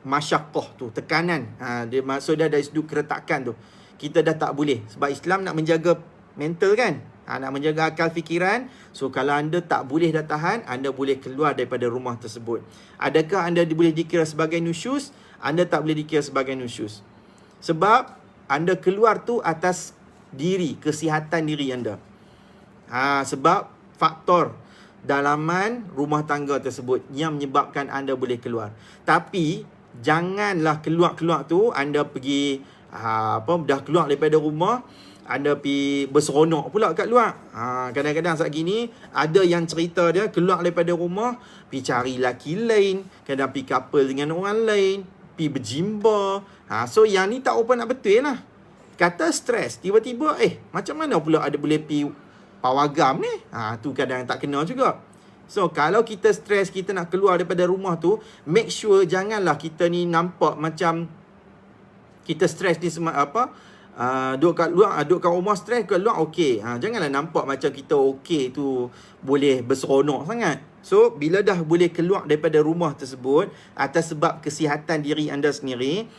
masyaqqah tu, tekanan. Dia maksud dia dari sudut keretakan tu. Kita dah tak boleh. Sebab Islam nak menjaga mental kan. Nak menjaga akal fikiran. So kalau anda tak boleh dah tahan, anda boleh keluar daripada rumah tersebut. Adakah anda boleh dikira sebagai nusyus? Anda tak boleh dikira sebagai nusyus. Sebab anda keluar tu atas diri, kesihatan diri anda. Sebab faktor dalaman rumah tangga tersebut yang menyebabkan anda boleh keluar. Tapi janganlah keluar-keluar tu anda pergi dah keluar daripada rumah, anda pergi berseronok pula kat luar. Kadang-kadang saat gini ada yang cerita dia keluar daripada rumah, pergi cari lelaki lain, kadang pergi couple dengan orang lain, pergi berjimba. So yang ni tak apa nak betul lah. Kata stres, tiba-tiba macam mana pula ada boleh pergi pawagam ni? Tu kadang tak kena juga. So kalau kita stres, kita nak keluar daripada rumah tu, make sure janganlah kita ni nampak macam kita stres ni duduk kat luar, duduk kat rumah stres, kat luar okey. Janganlah nampak macam kita okey tu boleh berseronok sangat. So bila dah boleh keluar daripada rumah tersebut atas sebab kesihatan diri anda sendiri,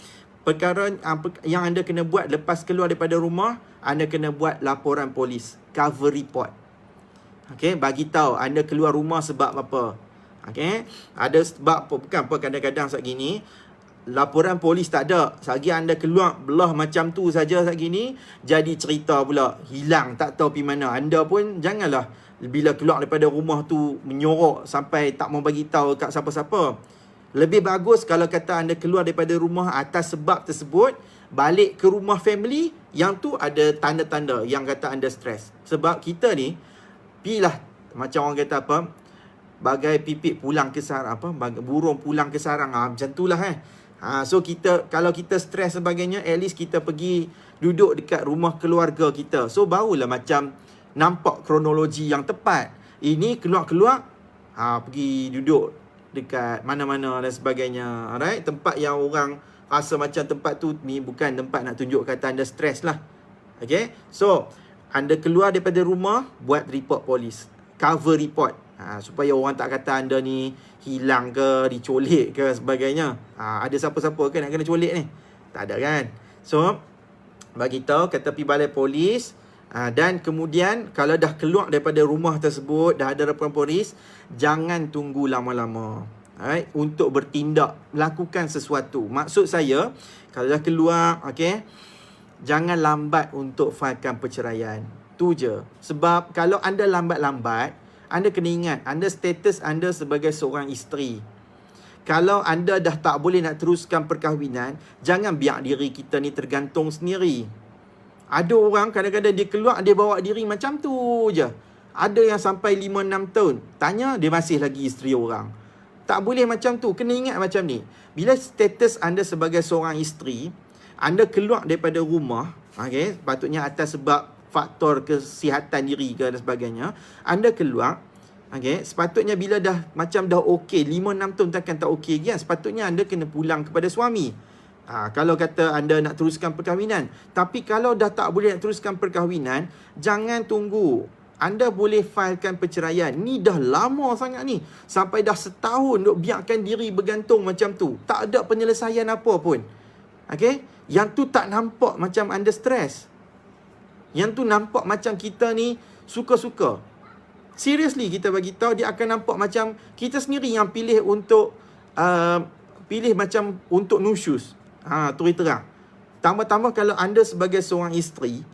perkara yang anda kena buat lepas keluar daripada rumah, anda kena buat laporan polis, cover report. Okey, bagi tahu anda keluar rumah sebab apa. Okey, ada sebab apa, bukan apa kadang-kadang saat gini laporan polis tak ada. Selagi anda keluar belah macam tu saja saat gini, jadi cerita pula hilang, tak tahu pergi mana. Anda pun janganlah bila keluar daripada rumah tu menyorok sampai tak mau bagi tahu kat siapa-siapa. Lebih bagus kalau kata anda keluar daripada rumah atas sebab tersebut, balik ke rumah family yang tu ada tanda-tanda yang kata anda stres. Sebab kita ni pilah macam orang kata apa, bagai pipit pulang ke sarang, burung pulang ke sarang, macam itulah so kita, kalau kita stres sebagainya, at least kita pergi duduk dekat rumah keluarga kita. So barulah macam nampak kronologi yang tepat. Ini keluar-keluar pergi duduk dekat mana-mana dan sebagainya. Alright, tempat yang orang rasa macam tempat tu ni bukan tempat nak tunjuk kata anda stres lah. Okay, so anda keluar daripada rumah, buat report polis, cover report, supaya orang tak kata anda ni hilang ke, dicolik ke sebagainya. Ada siapa-siapa ke nak kena colik ni? Tak ada kan? So bagi tahu, kata pergi balai polis. Dan kemudian kalau dah keluar daripada rumah tersebut, dah ada laporan polis, jangan tunggu lama-lama. Alright, untuk bertindak, lakukan sesuatu. Maksud saya, kalau dah keluar, jangan lambat untuk failkan perceraian. Tu je. Sebab kalau anda lambat-lambat, anda kena ingat, anda status anda sebagai seorang isteri. Kalau anda dah tak boleh nak teruskan perkahwinan, jangan biar diri kita ni tergantung sendiri. Ada orang kadang-kadang dia keluar, dia bawa diri macam tu je. Ada yang sampai 5-6 tahun, tanya dia masih lagi isteri orang. Tak boleh macam tu. Kena ingat macam ni, bila status anda sebagai seorang isteri, anda keluar daripada rumah, patutnya atas sebab faktor kesihatan diri ke dan sebagainya, anda keluar, sepatutnya bila dah macam dah okey, 5-6 tahun takkan tak okey kan, sepatutnya anda kena pulang kepada suami. Kalau kata anda nak teruskan perkahwinan. Tapi kalau dah tak boleh nak teruskan perkahwinan, jangan tunggu. Anda boleh failkan perceraian. Ni dah lama sangat ni. Sampai dah setahun duk biarkan diri bergantung macam tu. Tak ada penyelesaian apa pun. Yang tu tak nampak macam anda stres. Yang tu nampak macam kita ni suka-suka. Seriously, kita bagi tahu, dia akan nampak macam kita sendiri yang pilih untuk pilih macam untuk nusyus. Terus terang. Tambah-tambah kalau anda sebagai seorang isteri,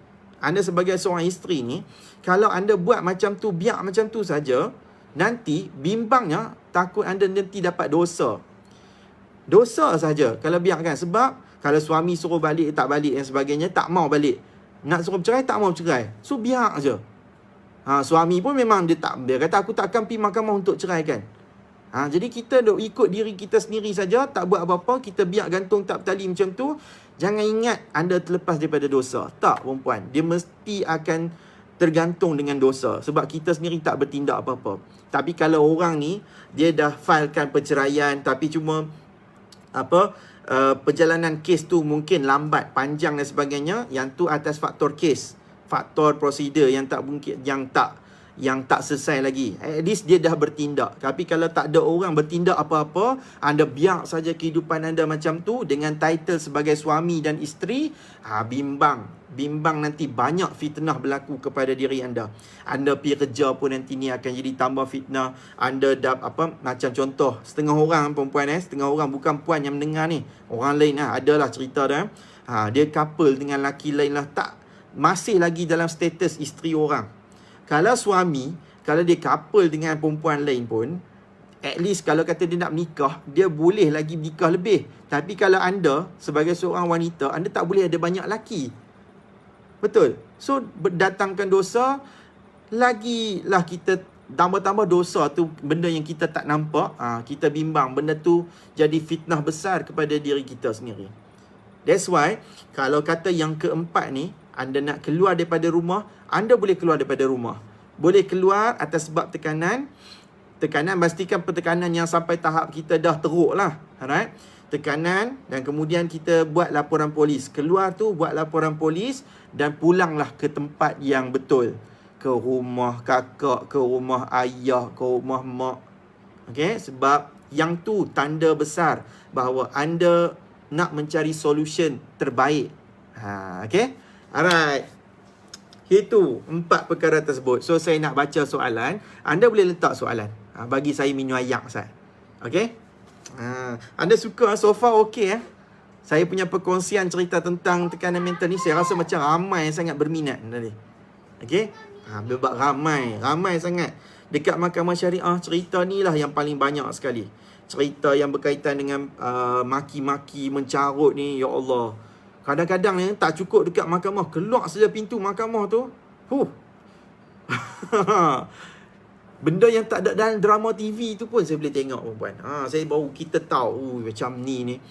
ni, kalau anda buat macam tu, biar macam tu saja, nanti bimbangnya takut anda nanti dapat dosa. Dosa saja kalau biarkan. Sebab kalau suami suruh balik, tak balik dan sebagainya, tak mau balik. Nak suruh bercerai, tak mau bercerai. So biar je. Suami pun memang dia kata aku tak akan pergi mahkamah untuk cerai kan. Jadi kita duk ikut diri kita sendiri saja, tak buat apa-apa, kita biar gantung tak bertali macam tu. Jangan ingat anda terlepas daripada dosa. Tak, perempuan, dia mesti akan tergantung dengan dosa sebab kita sendiri tak bertindak apa-apa. Tapi kalau orang ni dia dah filekan perceraian, tapi cuma perjalanan kes tu mungkin lambat, panjang dan sebagainya, yang tu atas faktor kes, faktor prosedur yang tak mungkin, yang tak yang tak selesai lagi. At least dia dah bertindak. Tapi kalau tak ada orang bertindak apa-apa, anda biar saja kehidupan anda macam tu dengan title sebagai suami dan isteri, bimbang nanti banyak fitnah berlaku kepada diri anda. Anda pergi kerja pun nanti ni akan jadi tambah fitnah. Anda macam contoh, setengah orang perempuan setengah orang bukan puan yang mendengar ni, orang lain adalah cerita dah. Dia couple dengan laki lain lah, tak masih lagi dalam status isteri orang. Kalau suami, kalau dia couple dengan perempuan lain pun, at least kalau kata dia nak menikah, dia boleh lagi menikah lebih. Tapi kalau anda sebagai seorang wanita, anda tak boleh ada banyak laki. Betul? So, berdatangkan dosa, lagilah kita tambah-tambah dosa tu, benda yang kita tak nampak, kita bimbang, benda tu jadi fitnah besar kepada diri kita sendiri. That's why, kalau kata yang keempat ni, anda nak keluar daripada rumah, anda boleh keluar daripada rumah. Boleh keluar atas sebab tekanan. Tekanan, pastikan tekanan yang sampai tahap kita dah teruk lah. Alright? Tekanan, dan kemudian kita buat laporan polis. Keluar tu, buat laporan polis, dan pulanglah ke tempat yang betul. Ke rumah kakak, ke rumah ayah, ke rumah mak. Okay? Sebab yang tu tanda besar bahawa anda nak mencari solution terbaik. Okay? Alright. Itu 4 perkara tersebut. So, saya nak baca soalan. Anda boleh letak soalan. Bagi saya minum ayak, Ustaz. Okay? Anda suka so far okay Saya punya perkongsian cerita tentang tekanan mental ni, saya rasa macam ramai sangat berminat tadi. Okay? Sebab ramai sangat. Dekat Mahkamah Syariah, cerita ni lah yang paling banyak sekali. Cerita yang berkaitan dengan maki-maki, mencarut ni, ya Allah. Kadang-kadang ni tak cukup dekat mahkamah, keluar saja pintu mahkamah tu. Benda yang tak ada dalam drama TV tu pun saya boleh tengok, perempuan. Saya baru kita tahu macam ni.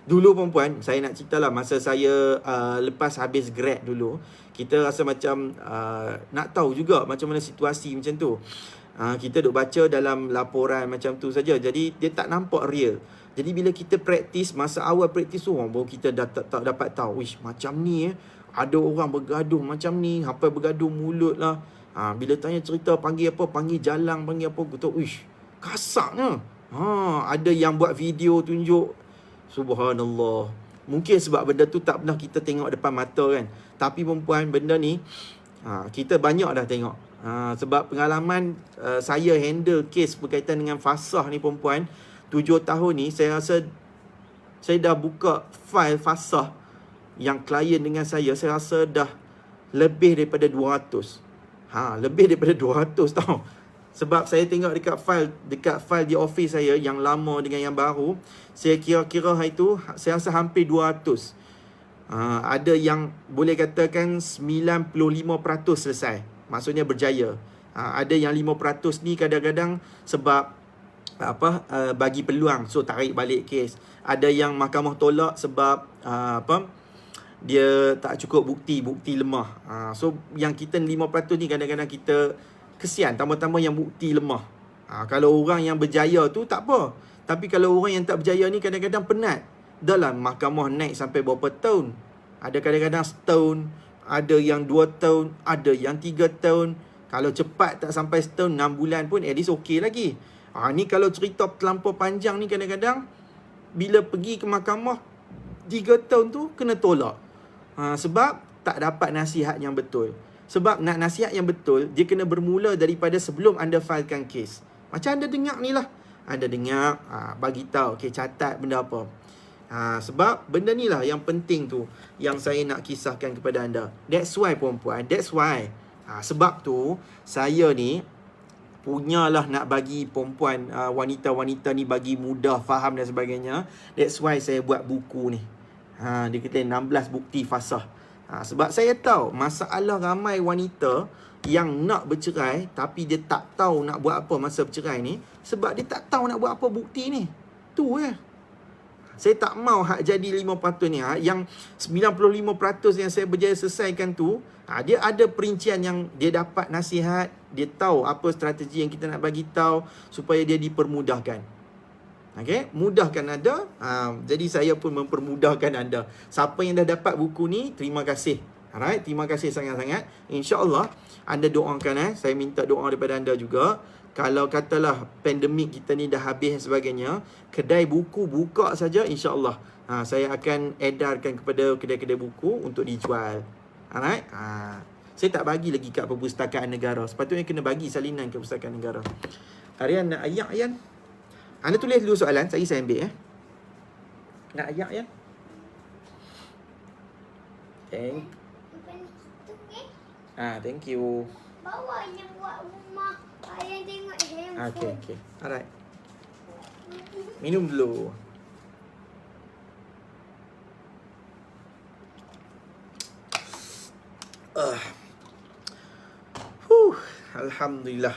Dulu perempuan, saya nak cerita lah, masa saya lepas habis grad dulu, kita rasa macam nak tahu juga macam mana situasi macam tu. Kita duk baca dalam laporan macam tu saja. Jadi dia tak nampak real. Jadi bila kita praktis, masa awal praktis tu, baru kita tak dapat tahu, wish macam ni ada orang bergaduh macam ni, sampai bergaduh mulut lah. Bila tanya cerita, panggil apa, panggil jalang, panggil apa, aku tahu, wish kasarnya. Ada yang buat video tunjuk. Subhanallah. Mungkin sebab benda tu tak pernah kita tengok depan mata kan. Tapi perempuan, benda ni kita banyak dah tengok. Sebab pengalaman saya handle kes berkaitan dengan fasah ni perempuan, 7 tahun ni, saya rasa saya dah buka file fasah yang klien dengan saya rasa dah lebih daripada 200. Lebih daripada 200 tau. Sebab saya tengok dekat file di office saya yang lama dengan yang baru, saya kira-kira hari tu saya rasa hampir 200. Ada yang boleh katakan 95% selesai. Maksudnya berjaya. Ada yang 5% ni kadang-kadang sebab bagi peluang, so tarik balik kes. Ada yang mahkamah tolak sebab dia tak cukup bukti lemah. So yang kita 5% ni kadang-kadang kita kesian, tambah-tambah yang bukti lemah. Kalau orang yang berjaya tu tak apa. Tapi kalau orang yang tak berjaya ni kadang-kadang penat. Dalam mahkamah naik sampai berapa tahun. Ada kadang-kadang setahun, ada yang 2 tahun, ada yang 3 tahun. Kalau cepat tak sampai setahun, 6 bulan pun at least okey lagi. Ni kalau cerita terlampau panjang ni kadang-kadang bila pergi ke mahkamah 3 tahun tu kena tolak. Sebab tak dapat nasihat yang betul. Sebab nak nasihat yang betul, dia kena bermula daripada sebelum anda filekan kes. Macam anda dengar ni lah. Anda dengar, bagi tahu, okay, catat benda apa. Sebab benda ni lah yang penting tu, yang saya nak kisahkan kepada anda. That's why perempuan, that's why. Sebab tu, saya ni punyalah nak bagi perempuan, wanita-wanita ni bagi mudah faham dan sebagainya. That's why saya buat buku ni. Dia kata 16 bukti fasah. Sebab saya tahu masalah ramai wanita yang nak bercerai tapi dia tak tahu nak buat apa masa bercerai ni, sebab dia tak tahu nak buat apa bukti ni. Tu ya. Saya tak mau hak jadi 5% ni. Yang 95% yang saya berjaya selesaikan tu, dia ada perincian yang dia dapat nasihat, dia tahu apa strategi yang kita nak bagi tahu supaya dia dipermudahkan. Okay, mudahkan anda. Jadi saya pun mempermudahkan anda. Siapa yang dah dapat buku ni, terima kasih. Alright, terima kasih sangat-sangat. InsyaAllah anda doakan saya minta doa daripada anda juga. Kalau katalah pandemik kita ni dah habis dan sebagainya, kedai buku buka saja, insyaAllah saya akan edarkan kepada kedai-kedai buku untuk dijual. Alright. Saya tak bagi lagi kat Perpustakaan Negara. Sepatutnya kena bagi salinan ke Perpustakaan Negara. Arian nak ayak, Arian? Anda tulis dulu soalan, saya ambil Nak ayak, Arian? Thank you. Bawa yang buat rumah. Ayah tengok handphone. Okay. Alright. Minum dulu. Alhamdulillah.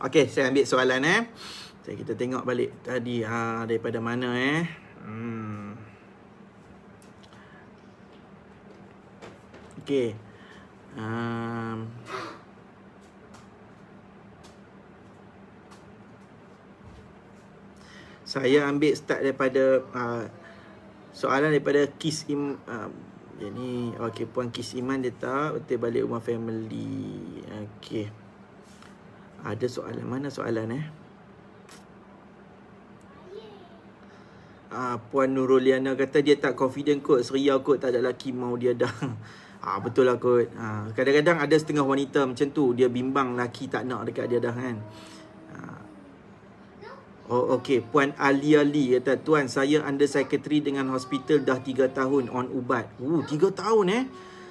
Okay, saya ambil soalan kita tengok balik tadi daripada mana Okay. Saya ambil start daripada soalan daripada Kis jadi okey, Puan Kis Iman dia tak betul balik rumah family. Okey. Ada soalan, mana soalan Puan Nuruliana kata dia tak confident kot, seria kot, tak ada lelaki mau dia dah. Betul lah kot. Kadang-kadang ada setengah wanita macam tu, dia bimbang lelaki tak nak dekat dia dah kan. Okey, Puan Alia Lee kata, Tuan, saya under psychiatry dengan hospital dah 3 tahun on ubat. 3 tahun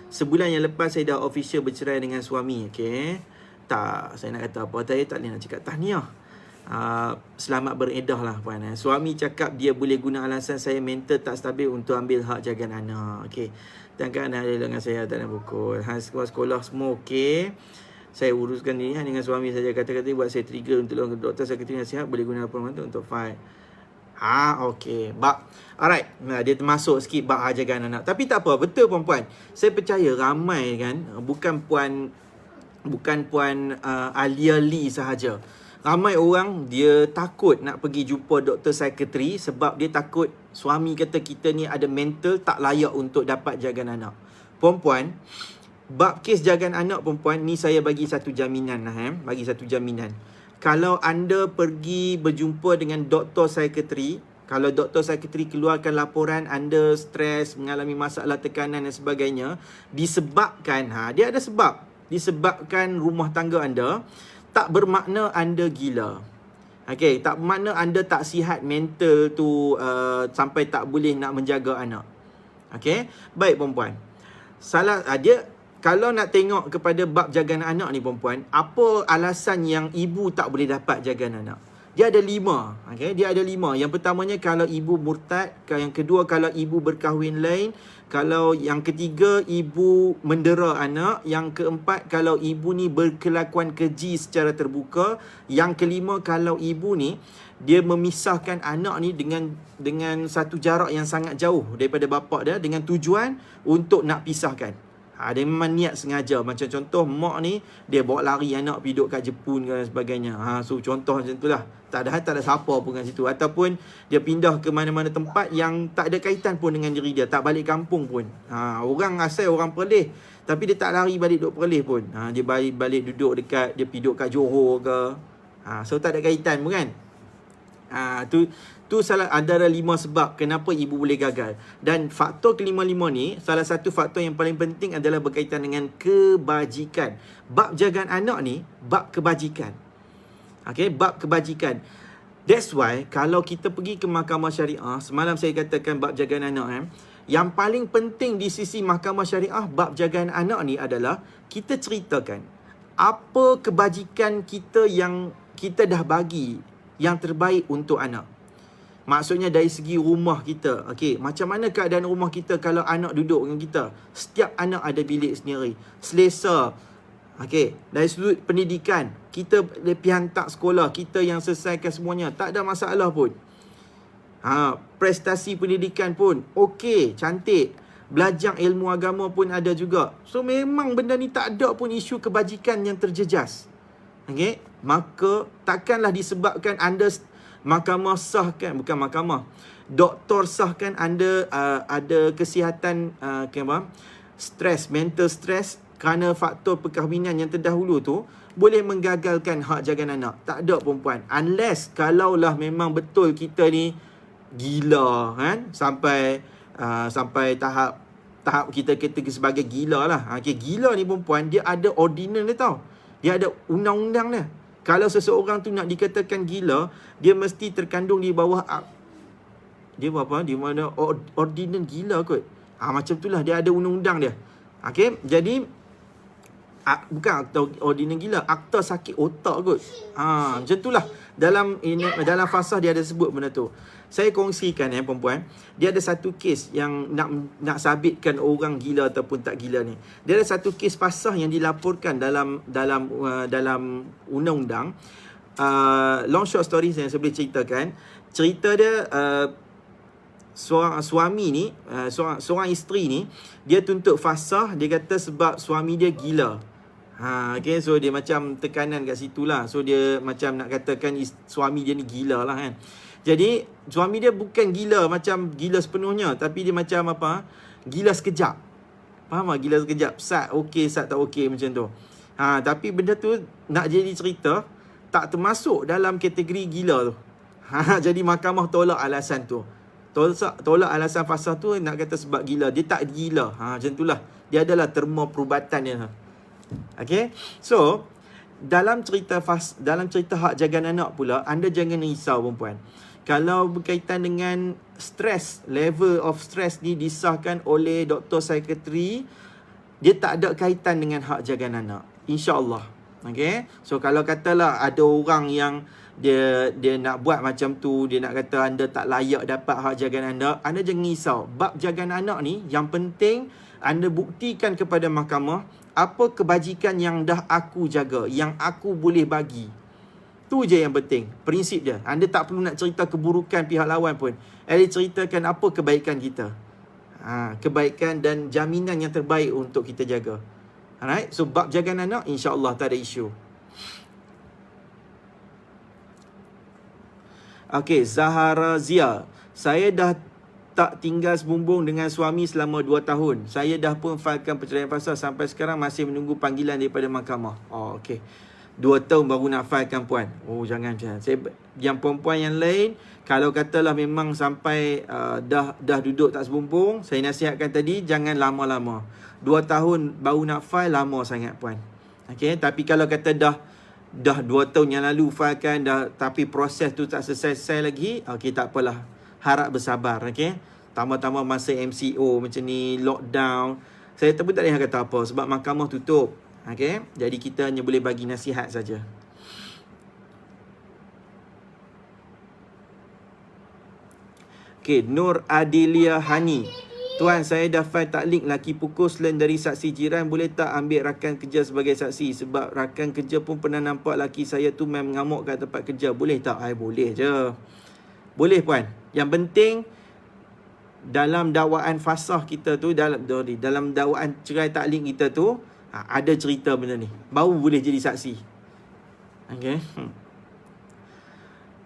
Sebulan yang lepas saya dah official bercerai dengan suami. Okey. Tak, saya nak kata apa tadi, tak boleh nak cakap tahniah. Selamat beredah lah Puan. Suami cakap dia boleh guna alasan saya mental tak stabil untuk ambil hak jagaan anak. Okey. Dan kan ada dengan saya tak nak pukul. Sekolah semua okey. Saya uruskan ni dengan suami saja. Kata-kata buat saya trigger untuk doktor sekretari nasihat boleh guna laporan untuk fight. Okey. Alright. Dia termasuk sikit bab jagaan anak. Tapi tak apa, betul puan-puan. Saya percaya ramai kan, bukan puan Alia Lee sahaja. Ramai orang dia takut nak pergi jumpa doktor psikiatri sebab dia takut suami kata kita ni ada mental tak layak untuk dapat jagaan anak. Puan-puan, bab kes jagaan anak puan-puan ni saya bagi satu jaminan bagi satu jaminan. Kalau anda pergi berjumpa dengan doktor psikiatri, kalau doktor psikiatri keluarkan laporan anda stres, mengalami masalah tekanan dan sebagainya, disebabkan dia ada sebab, disebabkan rumah tangga anda, tak bermakna anda gila. Okey, tak bermakna anda tak sihat mental tu sampai tak boleh nak menjaga anak. Okey, baik puan-puan. Dia kalau nak tengok kepada bab jagaan anak ni puan-puan, apa alasan yang ibu tak boleh dapat jagaan anak? Dia ada 5. Okay? Dia ada 5. Yang pertamanya kalau ibu murtad. Yang kedua kalau ibu berkahwin lain. Kalau yang ketiga ibu mendera anak. Yang keempat kalau ibu ni berkelakuan keji secara terbuka. Yang kelima kalau ibu ni dia memisahkan anak ni dengan satu jarak yang sangat jauh daripada bapa dia dengan tujuan untuk nak pisahkan. Dia memang niat sengaja. Macam contoh mak ni dia bawa lari anak pergi duduk kat Jepun dan sebagainya. So contoh macam itulah. Tak ada siapa pun kat situ. Ataupun dia pindah ke mana-mana tempat yang tak ada kaitan pun dengan diri dia. Tak balik kampung pun. Orang asal orang Perlis. Tapi dia tak lari balik duduk Perlis pun. Dia balik duduk dekat, dia pergi duduk kat Johor ke. So tak ada kaitan pun kan. Tu salah antara 5 sebab kenapa ibu boleh gagal. Dan faktor kelima-lima ni, salah satu faktor yang paling penting adalah berkaitan dengan kebajikan. Bab jagaan anak ni, bab kebajikan. Okay, bab kebajikan. That's why kalau kita pergi ke mahkamah syariah, semalam saya katakan bab jagaan anak yang paling penting di sisi mahkamah syariah bab jagaan anak ni adalah kita ceritakan apa kebajikan kita yang kita dah bagi yang terbaik untuk anak. Maksudnya dari segi rumah kita. Okey, macam mana keadaan rumah kita kalau anak duduk dengan kita? Setiap anak ada bilik sendiri. Selesa. Okey, dari sudut pendidikan, kita pergi hantar sekolah, kita yang selesaikan semuanya, tak ada masalah pun. Prestasi pendidikan pun okey, cantik. Belajar ilmu agama pun ada juga. So memang benda ni tak ada pun isu kebajikan yang terjejas. Okey, maka takkanlah disebabkan anda mahkamah sahkan, bukan mahkamah, doktor sahkan anda ada kesihatan mental stres kerana faktor perkahwinan yang terdahulu tu boleh menggagalkan hak jagaan anak. Tak ada perempuan. Unless kalaulah memang betul kita ni gila kan, sampai tahap kita sebagai gila lah. Okay, gila ni perempuan, dia ada ordinance dia tau. Dia ada undang-undang dia. Kalau seseorang tu nak dikatakan gila, dia mesti terkandung di bawah dia apa? Di mana ordinance gila kot. Macam itulah, dia ada undang-undang dia. Okay, jadi bukan akta ordinance gila, akta sakit otak kot. Macam itulah. Dalam fasah dia ada sebut benda tu. Saya kongsikan perempuan, dia ada satu kes yang nak sabitkan orang gila ataupun tak gila ni. Dia ada satu kes fasah yang dilaporkan dalam undang-undang. Long short story saya boleh ceritakan. Cerita dia, suami ni, seorang isteri ni, dia tuntut fasah. Dia kata sebab suami dia gila. Okay, so dia macam tekanan kat situ lah. So dia macam nak katakan suami dia ni gila lah kan. Jadi suami dia bukan gila macam gila sepenuhnya, tapi dia macam apa? Gila sekejap. Faham tak? Gila sekejap. Sat okey, sat tak okey, macam tu. Tapi benda tu nak jadi cerita tak termasuk dalam kategori gila tu. Jadi mahkamah tolak alasan tu. Tolak alasan fasah tu, nak kata sebab gila. Dia tak gila. Macam itulah. Dia adalah terma perubatan dia. Okay. So dalam cerita hak jagaan anak pula, anda jangan risau perempuan. Kalau berkaitan dengan stres, level of stress ni disahkan oleh doktor psikiatri, dia tak ada kaitan dengan hak jagaan anak, insya-Allah. Okay. So kalau katalah ada orang yang dia nak buat macam tu, dia nak kata anda tak layak dapat hak jagaan anda jangan risau. Bab jagaan anak ni, yang penting anda buktikan kepada mahkamah apa kebajikan yang dah aku jaga, yang aku boleh bagi. Tu je yang penting. Prinsip je. Anda tak perlu nak cerita keburukan pihak lawan pun. Ceritakan apa kebaikan kita. Kebaikan dan jaminan yang terbaik untuk kita jaga. Alright? So bab jagaan anak, insya-Allah tak ada isu. Okay, Zahara Zia. Saya dah tak tinggal sebumbung dengan suami selama 2 tahun. Saya dah pun failkan perceraian fasah, sampai sekarang masih menunggu panggilan daripada mahkamah. Okay. 2 tahun baru nak failkan puan. Jangan. Yang perempuan yang lain, kalau katalah memang sampai dah duduk tak sebumbung, saya nasihatkan tadi, jangan lama-lama. 2 tahun baru nak file, lama sangat puan. Okay. Tapi kalau kata dah 2 tahun yang lalu failkan dah, tapi proses tu tak selesai lagi, okay, tak apalah. Harap bersabar, okay. Tambah-tambah masa MCO macam ni, lockdown, saya pun tak boleh kata apa sebab mahkamah tutup. Okay. Jadi kita hanya boleh bagi nasihat saja. Okay, Nur Adilia Hani. Tuan, saya dah file taklik laki pukul selain dari saksi jiran. Boleh tak ambil rakan kerja sebagai saksi? Sebab rakan kerja pun pernah nampak laki saya tu main mengamuk kat tempat kerja. Boleh tak? Boleh je. Boleh puan. Yang penting dalam dakwaan fasah kita tu, dalam dakwaan cerai taklik kita tu, ada cerita benda ni, baru boleh jadi saksi. Okay.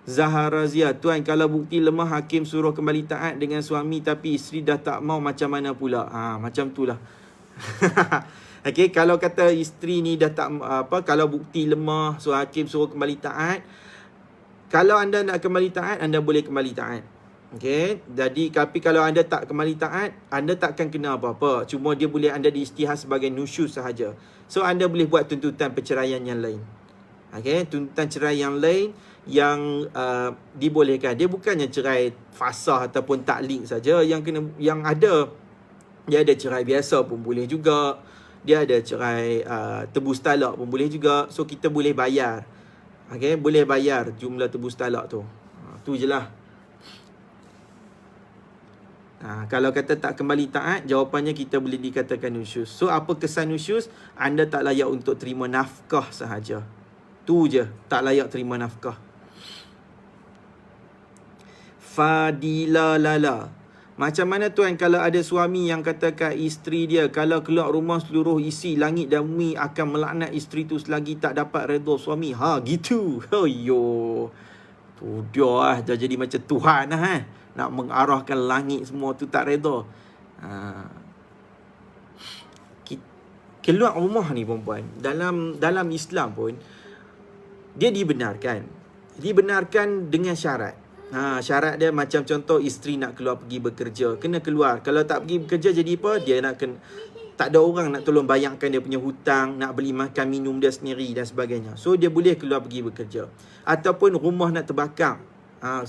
Zahara Zia. Tuan, kalau bukti lemah, hakim suruh kembali taat dengan suami tapi isteri dah tak mau, macam mana pula? Macam tu lah. Okay, kalau kata isteri ni dah tak kalau bukti lemah, so hakim suruh kembali taat. Kalau anda nak kembali taat, anda boleh kembali taat. Okay. Jadi, tapi kalau anda tak kembali taat, anda takkan kena apa-apa. Cuma dia boleh anda diisytihar sebagai nusyuz sahaja. So, anda boleh buat tuntutan perceraian yang lain. Okay. Tuntutan cerai yang lain yang dibolehkan. Dia bukannya cerai fasah ataupun taklik saja yang ada. Dia ada cerai biasa pun boleh juga. Dia ada cerai tebus talak pun boleh juga. So, kita boleh bayar. Okay. Boleh bayar jumlah tebus talak tu. Tu je lah. Kalau kata tak kembali taat, jawapannya kita boleh dikatakan nusyuz. So, apa kesan nusyuz? Anda tak layak untuk terima nafkah sahaja. Tu je, tak layak terima nafkah. Fadila Lala. Macam mana tuan kalau ada suami yang katakan isteri dia, kalau keluar rumah seluruh isi langit dan bumi akan melaknat isteri tu selagi tak dapat redha suami? Gitu. Yo. Tu dia dah jadi macam Tuhan lah nak mengarahkan langit semua tu tak redha. keluar rumah ni perempuan, dalam Islam pun dia dibenarkan dengan syarat. Syarat dia macam contoh isteri nak keluar pergi bekerja, kena keluar. Kalau tak pergi bekerja jadi apa? Dia nak kena, tak ada orang nak tolong bayarkan dia punya hutang, nak beli makan minum dia sendiri dan sebagainya. So dia boleh keluar pergi bekerja. Ataupun rumah nak terbakar,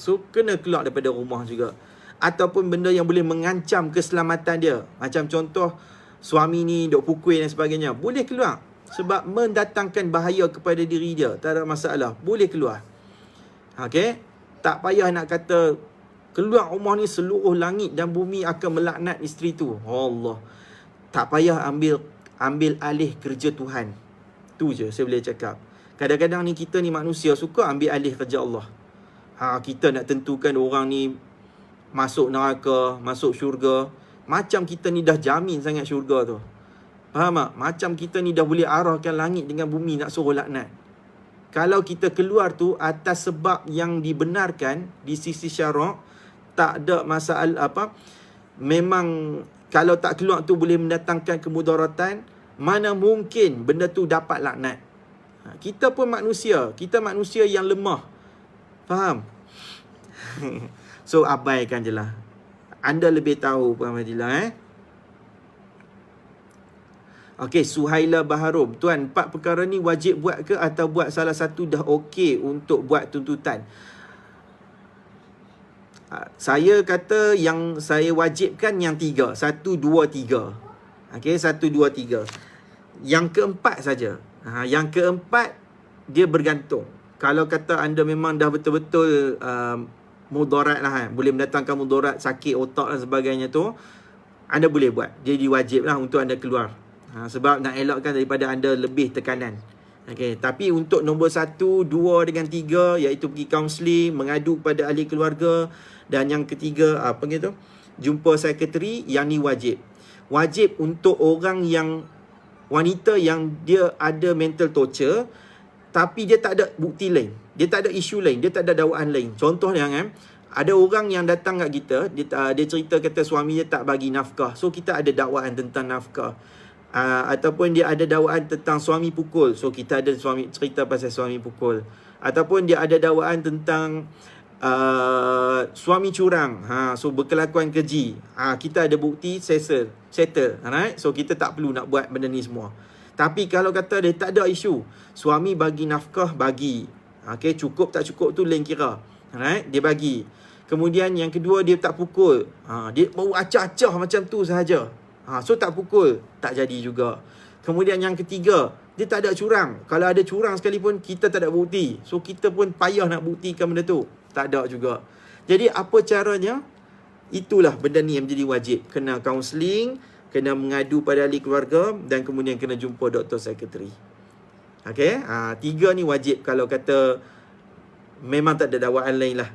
so kena keluar daripada rumah juga. Ataupun benda yang boleh mengancam keselamatan dia, macam contoh suami ni duk pukul dan sebagainya, boleh keluar. Sebab mendatangkan bahaya kepada diri dia, tak ada masalah, boleh keluar. Okay, tak payah nak kata keluar rumah ni seluruh langit dan bumi akan melaknat isteri tu. Allah, tak payah ambil alih kerja Tuhan. Tu je saya boleh cakap. Kadang-kadang ni kita ni manusia suka ambil alih kerja Allah. Kita nak tentukan orang ni masuk neraka, masuk syurga. Macam kita ni dah jamin sangat syurga tu. Faham tak? Macam kita ni dah boleh arahkan langit dengan bumi nak suruh laknat. Kalau kita keluar tu atas sebab yang dibenarkan di sisi syarak, tak ada masalah apa. Memang kalau tak keluar tu boleh mendatangkan kemudaratan, mana mungkin benda tu dapat laknat. Kita pun manusia, kita manusia yang lemah. Faham? So abaikan je lah. Anda lebih tahu Puan Fadilah. Okey, Suhaila Baharum. Tuan, 4 perkara ni wajib buat ke atau buat salah satu dah okey untuk buat tuntutan? Saya kata yang saya wajibkan yang 3. 1, 2, 3. Okey, 1, 2, 3. Yang keempat saja. Yang keempat, dia bergantung. Kalau kata anda memang dah betul-betul mudarat lah, boleh mendatangkan mudarat, sakit otak dan sebagainya tu, anda boleh buat. Jadi wajib lah untuk anda keluar. Sebab nak elakkan daripada anda lebih tekanan. Okay. Tapi untuk nombor 1, 2 dengan 3, iaitu pergi kaunseling, mengadu kepada ahli keluarga, dan yang ketiga apa gitu, jumpa sekretari, yang ni wajib. Wajib untuk orang yang wanita yang dia ada mental torture, tapi dia tak ada bukti lain, dia tak ada isu lain, dia tak ada dakwaan lain. Contohnya ada orang yang datang kat kita, dia cerita kata suami dia tak bagi nafkah. So kita ada dakwaan tentang nafkah. Ataupun dia ada dakwaan tentang suami pukul. So kita ada cerita pasal suami pukul. Ataupun dia ada dakwaan tentang suami curang. So berkelakuan keji. Kita ada bukti, settle. Alright? So kita tak perlu nak buat benda ni semua. Tapi kalau kata dia tak ada isu, suami bagi nafkah, bagi. Okay, cukup tak cukup tu lain kira. Alright? Dia bagi. Kemudian yang kedua, dia tak pukul. Dia baru acah-acah macam tu sahaja. So tak pukul, tak jadi juga. Kemudian yang ketiga, dia tak ada curang. Kalau ada curang sekalipun, kita tak ada bukti. So kita pun payah nak buktikan benda tu. Tak ada juga. Jadi apa caranya? Itulah benda ni yang menjadi wajib. Kena kaunseling, kena mengadu pada ahli keluarga, dan kemudian kena jumpa doktor sekretari. Okay? 3 ni wajib kalau kata memang tak ada dakwaan lain lah.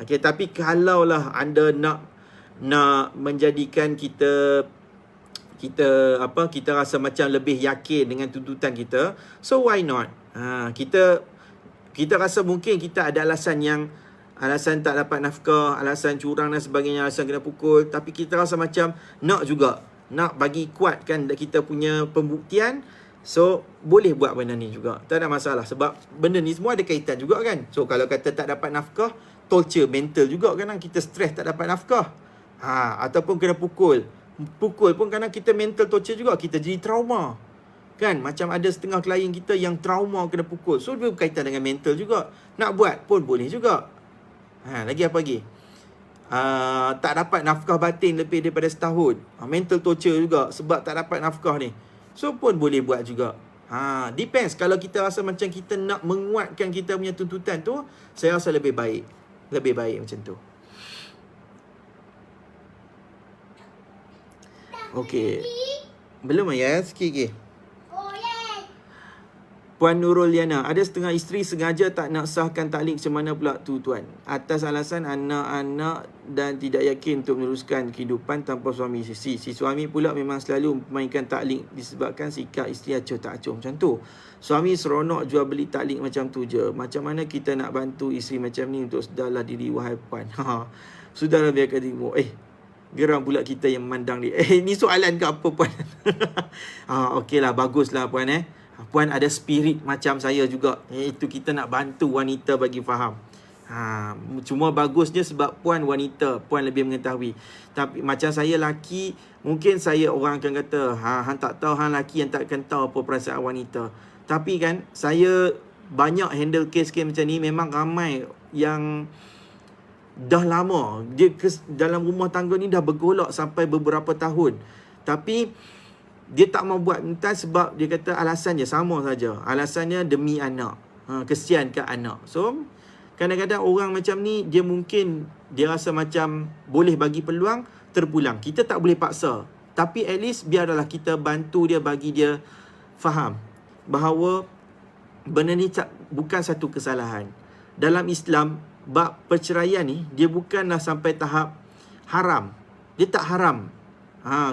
Okay, tapi kalaulah anda nak menjadikan kita rasa macam lebih yakin dengan tuntutan kita, so why not? Kita rasa mungkin kita ada alasan tak dapat nafkah, alasan curang dan sebagainya, alasan kena pukul, tapi kita rasa macam nak bagi kuatkan kita punya pembuktian. So boleh buat benda ni juga, tak ada masalah. Sebab benda ni semua ada kaitan juga kan. So kalau kata tak dapat nafkah, torture mental juga kan, kita stres tak dapat nafkah. Ataupun kena pukul pun kadang kita mental torture juga, kita jadi trauma kan. Macam ada setengah klien kita yang trauma kena pukul, so dia berkaitan dengan mental juga. Nak buat pun boleh juga. Lagi apa lagi? Tak dapat nafkah batin lebih daripada setahun, mental torture juga sebab tak dapat nafkah ni, so pun boleh buat juga. Depends. Kalau kita rasa macam kita nak menguatkan kita punya tuntutan tu, saya rasa lebih baik macam tu. Okey. Belum ya, sikit lagi. Puan Nurul Liana, ada setengah isteri sengaja tak nak sahkan taklik, macam mana pula tu tuan? Atas alasan anak-anak dan tidak yakin untuk meneruskan kehidupan tanpa suami. Si suami pula memang selalu memainkan taklik disebabkan sikap isteri acuh tak acuh macam tu. Suami seronok jual beli taklik macam tu je. Macam mana kita nak bantu isteri macam ni untuk sedarlah diri wahai puan? Sudahlah biarkan dirimu. Geram pula kita yang memandang dia. Ni soalan ke apa puan? Okey lah, baguslah puan Puan ada spirit macam saya juga. Itu kita nak bantu wanita bagi faham. Cuma bagusnya sebab puan wanita, puan lebih mengetahui. Tapi macam saya laki, mungkin saya orang akan kata, hang tak tahu, hang laki yang tak akan tahu apa perasaan wanita. Tapi kan, saya banyak handle kes-kes macam ni. Memang ramai yang dah lama dia dalam rumah tangga ni dah bergolak sampai beberapa tahun. Tapi dia tak mau buat entah sebab dia kata alasan je sama saja. Alasannya demi anak. Kesian kat anak. So kadang-kadang orang macam ni dia mungkin dia rasa macam boleh bagi peluang, terpulang. Kita tak boleh paksa. Tapi at least biarlah kita bantu dia, bagi dia faham bahawa benda ni bukan satu kesalahan. Dalam Islam, bab perceraian ni dia bukanlah sampai tahap haram. Dia tak haram.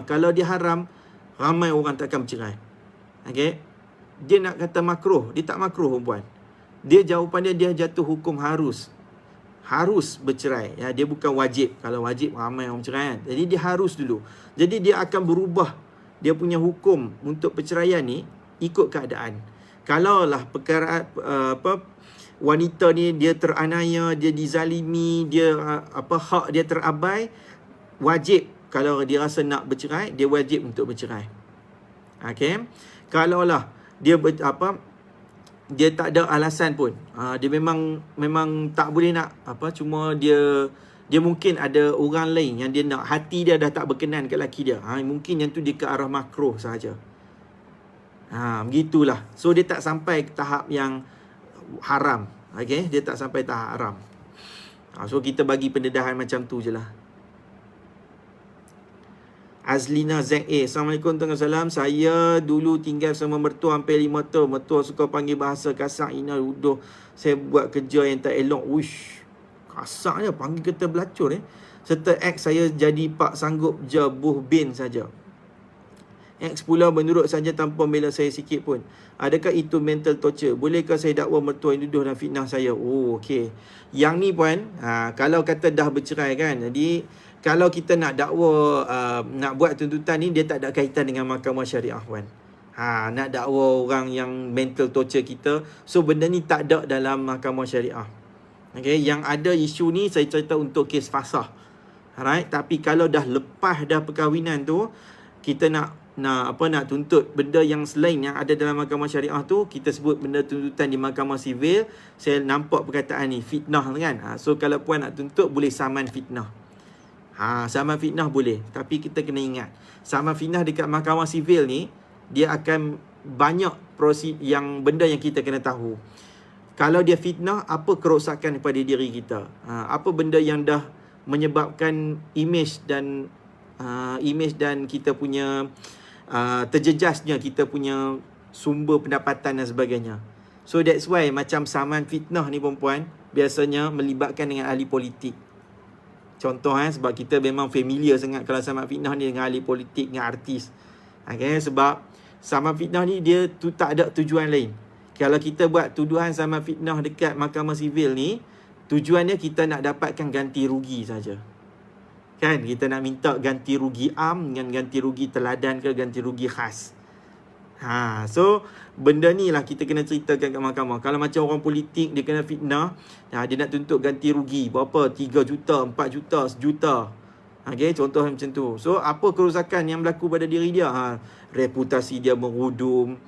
Kalau dia haram, ramai orang takkan bercerai. Okey. Dia nak kata makruh, dia tak makruh perempuan. Dia jawapan dia jatuh hukum harus. Harus bercerai. Ya, dia bukan wajib. Kalau wajib ramai orang bercerai kan. Jadi dia harus dulu. Jadi dia akan berubah dia punya hukum untuk perceraian ni ikut keadaan. Kalaulah perkara wanita ni dia teraniaya, dia dizalimi, dia hak dia terabai, wajib kalau dia rasa nak bercerai, dia wajib untuk bercerai. Okey. Kalaulah dia dia tak ada alasan pun. Dia memang tak boleh nak cuma dia mungkin ada orang lain yang dia nak, hati dia dah tak berkenan kat lelaki dia. Mungkin yang tu dia ke arah makruh saja. Begitulah. So dia tak sampai ke tahap yang haram. Okay? Dia tak sampai tahap haram. So kita bagi pendedahan macam tu je lah. Azlina ZA, Assalamualaikum warahmatullahi wabarakatuh. Saya dulu tinggal sama mertua hampir 5 tahun. Mertua suka panggil bahasa kasar, ina uduh saya buat kerja yang tak elok. Uish, kasarnya panggil kita belacur Serta ex saya jadi pak sanggup je buh bin saja. Ex pula menurut saja tanpa bela saya sikit pun. Adakah itu mental torture? Bolehkah saya dakwa mertua yang duduk dan fitnah saya? Oh, okey. Yang ni puan, kalau kata dah bercerai kan. Jadi kalau kita nak dakwa, nak buat tuntutan ni, dia tak ada kaitan dengan mahkamah syariah puan. Nak dakwa orang yang mental torture kita. So benda ni tak ada dalam mahkamah syariah. Okay, yang ada isu ni saya cerita untuk kes fasah. Alright, tapi kalau dah lepas dah perkahwinan tu, kita nak tuntut benda yang selain yang ada dalam mahkamah syariah tu, kita sebut benda tuntutan di mahkamah sivil. Saya nampak perkataan ni fitnah kan. So kalau puan nak tuntut, boleh saman fitnah. Saman fitnah boleh. Tapi kita kena ingat, saman fitnah dekat mahkamah sivil ni, dia akan banyak proses yang benda yang kita kena tahu. Kalau dia fitnah, apa kerosakan kepada diri kita? Apa benda yang dah menyebabkan image dan kita punya terjejasnya kita punya sumber pendapatan dan sebagainya. So that's why macam saman fitnah ni perempuan biasanya melibatkan dengan ahli politik. Contoh sebab kita memang familiar sangat kalau saman fitnah ni dengan ahli politik, dengan artis. Okay, sebab saman fitnah ni dia tak ada tujuan lain. Kalau kita buat tuduhan saman fitnah dekat mahkamah sivil ni, tujuannya kita nak dapatkan ganti rugi saja. Kan, kita nak minta ganti rugi am dengan ganti rugi teladan ke ganti rugi khas. So benda ni lah kita kena ceritakan kat mahkamah. Kalau macam orang politik dia kena fitnah, dia nak tuntut ganti rugi berapa? 3 juta, 4 juta, 1 juta. Okay, contoh macam tu. So apa kerosakan yang berlaku pada diri dia? Reputasi dia merudum,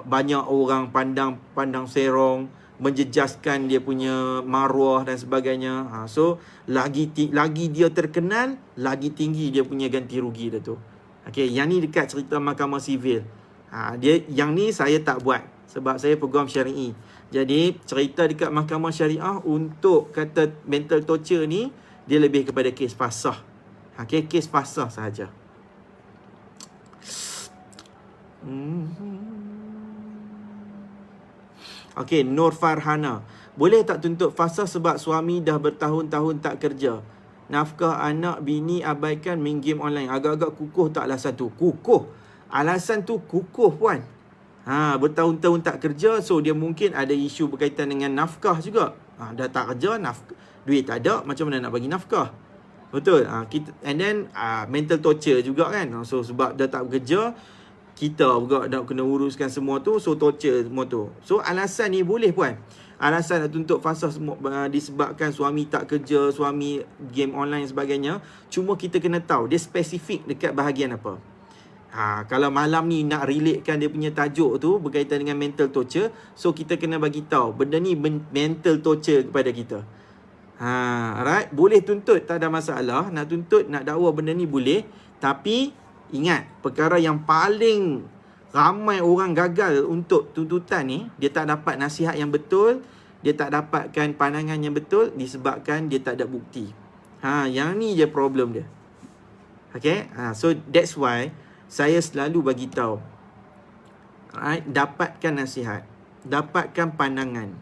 banyak orang pandang serong, menjejaskan dia punya maruah dan sebagainya. So lagi dia terkenal, lagi tinggi dia punya ganti rugi dia tu. Okey, yang ni dekat cerita mahkamah sivil. Yang ni saya tak buat sebab saya peguam syar'i. Jadi cerita dekat mahkamah syariah untuk kata mental torture ni, dia lebih kepada kes fasah. Okey, kes fasah sahaja. Okey, Nur Farhana. Boleh tak tuntut fasah sebab suami dah bertahun-tahun tak kerja? Nafkah anak bini abaikan main game online. Agak-agak kukuh tak alasan tu? Kukuh. Alasan tu kukuh puan. Bertahun-tahun tak kerja, so dia mungkin ada isu berkaitan dengan nafkah juga. Dah tak kerja, duit tak ada, macam mana nak bagi nafkah? Betul. Kita, and then mental torture juga kan. So sebab dah tak bekerja, kita juga nak kena uruskan semua tu, so torture semua tu. So alasan ni boleh puan. Alasan nak tuntut fasa semua disebabkan suami tak kerja, suami game online dan sebagainya. Cuma kita kena tahu dia spesifik dekat bahagian apa. Kalau malam ni nak relatekan dia punya tajuk tu berkaitan dengan mental torture, so kita kena bagi tahu benda ni mental torture kepada kita. Alright, boleh tuntut, tak ada masalah. Nak tuntut, nak dakwa benda ni boleh. Tapi ingat, perkara yang paling ramai orang gagal untuk tuntutan ni, dia tak dapat nasihat yang betul, dia tak dapatkan pandangan yang betul disebabkan dia tak ada bukti. Yang ni je problem dia. Okay, so that's why saya selalu bagi tahu, alright, dapatkan nasihat, dapatkan pandangan,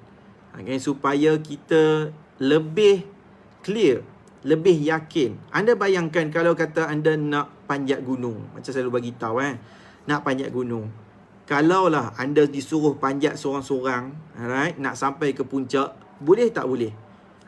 okay, supaya kita lebih clear, lebih yakin. Anda bayangkan kalau kata anda nak panjat gunung, macam saya selalu bagi tahu nak panjat gunung. Kalaulah anda disuruh panjat seorang-seorang, alright, nak sampai ke puncak, boleh tak boleh?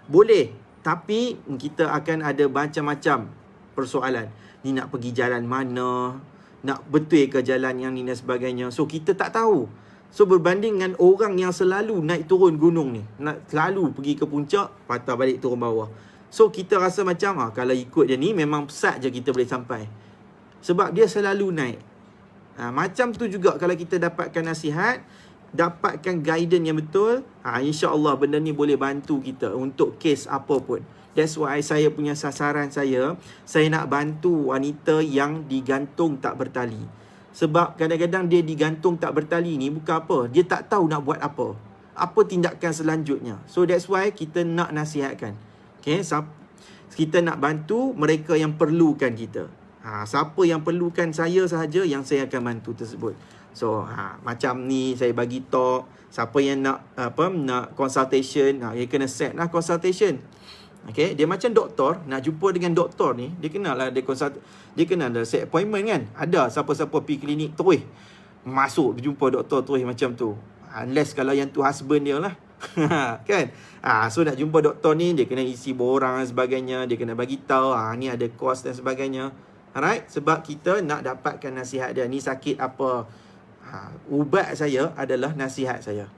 Boleh, tapi kita akan ada macam-macam persoalan. Ni nak pergi jalan mana, nak betul ke jalan yang ni dan sebagainya. So kita tak tahu. So berbanding dengan orang yang selalu naik turun gunung ni, nak selalu pergi ke puncak, patah balik turun bawah. So kita rasa macam kalau ikut dia ni memang pesat je kita boleh sampai. Sebab dia selalu naik. Macam tu juga kalau kita dapatkan nasihat, dapatkan guidance yang betul, insya-Allah benda ni boleh bantu kita untuk kes apa pun. That's why saya punya sasaran saya nak bantu wanita yang digantung tak bertali. Sebab kadang-kadang dia digantung tak bertali ni bukan apa, dia tak tahu nak buat apa. Apa tindakan selanjutnya. So that's why kita nak nasihatkan. Okay, kita nak bantu mereka yang perlukan kita. Siapa yang perlukan saya sahaja yang saya akan bantu tersebut. So macam ni saya bagi talk, siapa yang nak nak consultation, dia kena set lah consultation. Okay, dia macam doktor, nak jumpa dengan doktor ni, dia kenal lah, dia kenal dah set appointment kan. Ada siapa-siapa pergi klinik terus masuk jumpa doktor terus macam tu. Unless kalau yang tu husband dia lah. Kan? So nak jumpa doktor ni, dia kena isi borang dan sebagainya, dia kena bagi tahu ni ada kos dan sebagainya. Alright, sebab kita nak dapatkan nasihat dia. Ni sakit apa? Ubat saya adalah nasihat saya.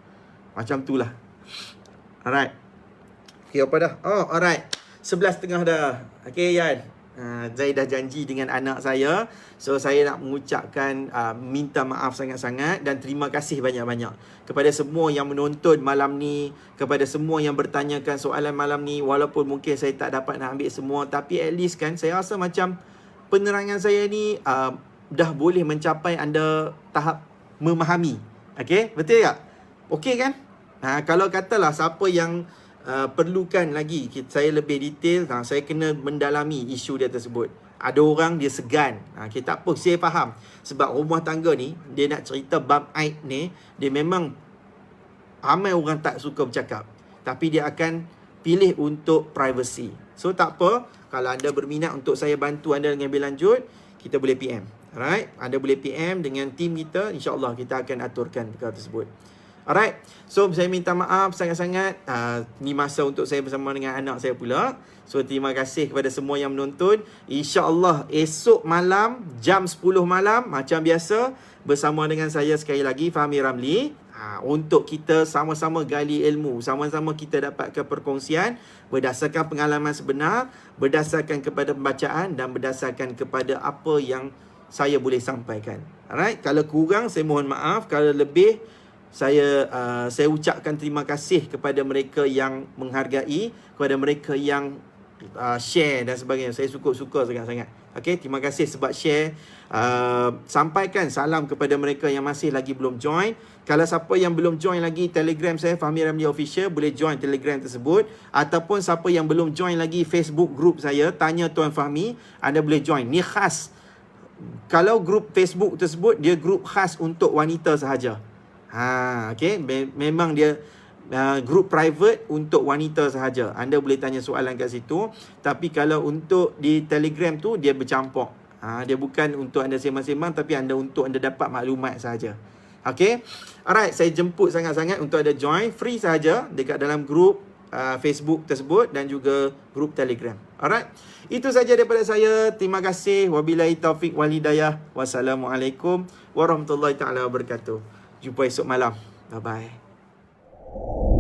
Macam tu lah. Alright. Okay, apa dah? Oh, alright. 11.30 dah. Okay, Yan. Saya dah janji dengan anak saya. So, saya nak mengucapkan minta maaf sangat-sangat dan terima kasih banyak-banyak kepada semua yang menonton malam ni, kepada semua yang bertanyakan soalan malam ni. Walaupun mungkin saya tak dapat nak ambil semua, tapi at least kan, saya rasa macam penerangan saya ni dah boleh mencapai anda tahap memahami. Okay, betul tak? Okay kan? Kalau katalah siapa yang perlukan lagi saya lebih detail, saya kena mendalami isu dia tersebut. Ada orang dia segan, okay, tak apa, saya faham. Sebab rumah tangga ni, dia nak cerita bab aib ni, dia memang ramai orang tak suka bercakap, tapi dia akan pilih untuk privacy. So tak apa, kalau anda berminat untuk saya bantu anda dengan lebih lanjut, kita boleh PM. Alright, anda boleh PM dengan tim kita, insya-Allah kita akan aturkan perkara tersebut. Alright, so saya minta maaf sangat-sangat. Ni masa untuk saya bersama dengan anak saya pula. So terima kasih kepada semua yang menonton. InsyaAllah esok malam jam 10 malam macam biasa bersama dengan saya sekali lagi, Fahmi Ramli, untuk kita sama-sama gali ilmu, sama-sama kita dapatkan perkongsian berdasarkan pengalaman sebenar, berdasarkan kepada pembacaan dan berdasarkan kepada apa yang saya boleh sampaikan. Alright, kalau kurang saya mohon maaf, kalau lebih saya ucapkan terima kasih kepada mereka yang menghargai, kepada mereka yang share dan sebagainya. Saya suka sangat-sangat. Okay, terima kasih sebab share. Sampaikan salam kepada mereka yang masih lagi belum join. Kalau siapa yang belum join lagi Telegram saya, Fahmi Ramli Official, boleh join Telegram tersebut. Ataupun siapa yang belum join lagi Facebook group saya, Tanya Tuan Fahmi, anda boleh join. Ni khas. Kalau grup Facebook tersebut, dia grup khas untuk wanita sahaja. Okay, memang dia group private untuk wanita sahaja. Anda boleh tanya soalan kat situ. Tapi kalau untuk di Telegram tu, dia bercampur. Dia bukan untuk anda sembang-sembang, tapi untuk anda dapat maklumat sahaja. Okay, alright, saya jemput sangat-sangat untuk anda join. Free sahaja dekat dalam grup Facebook tersebut dan juga grup Telegram. Alright. Itu saja daripada saya. Terima kasih. Wabillahi taufik wal hidayah. Wassalamualaikum warahmatullahi taala wabarakatuh. Jumpa esok malam. Bye bye.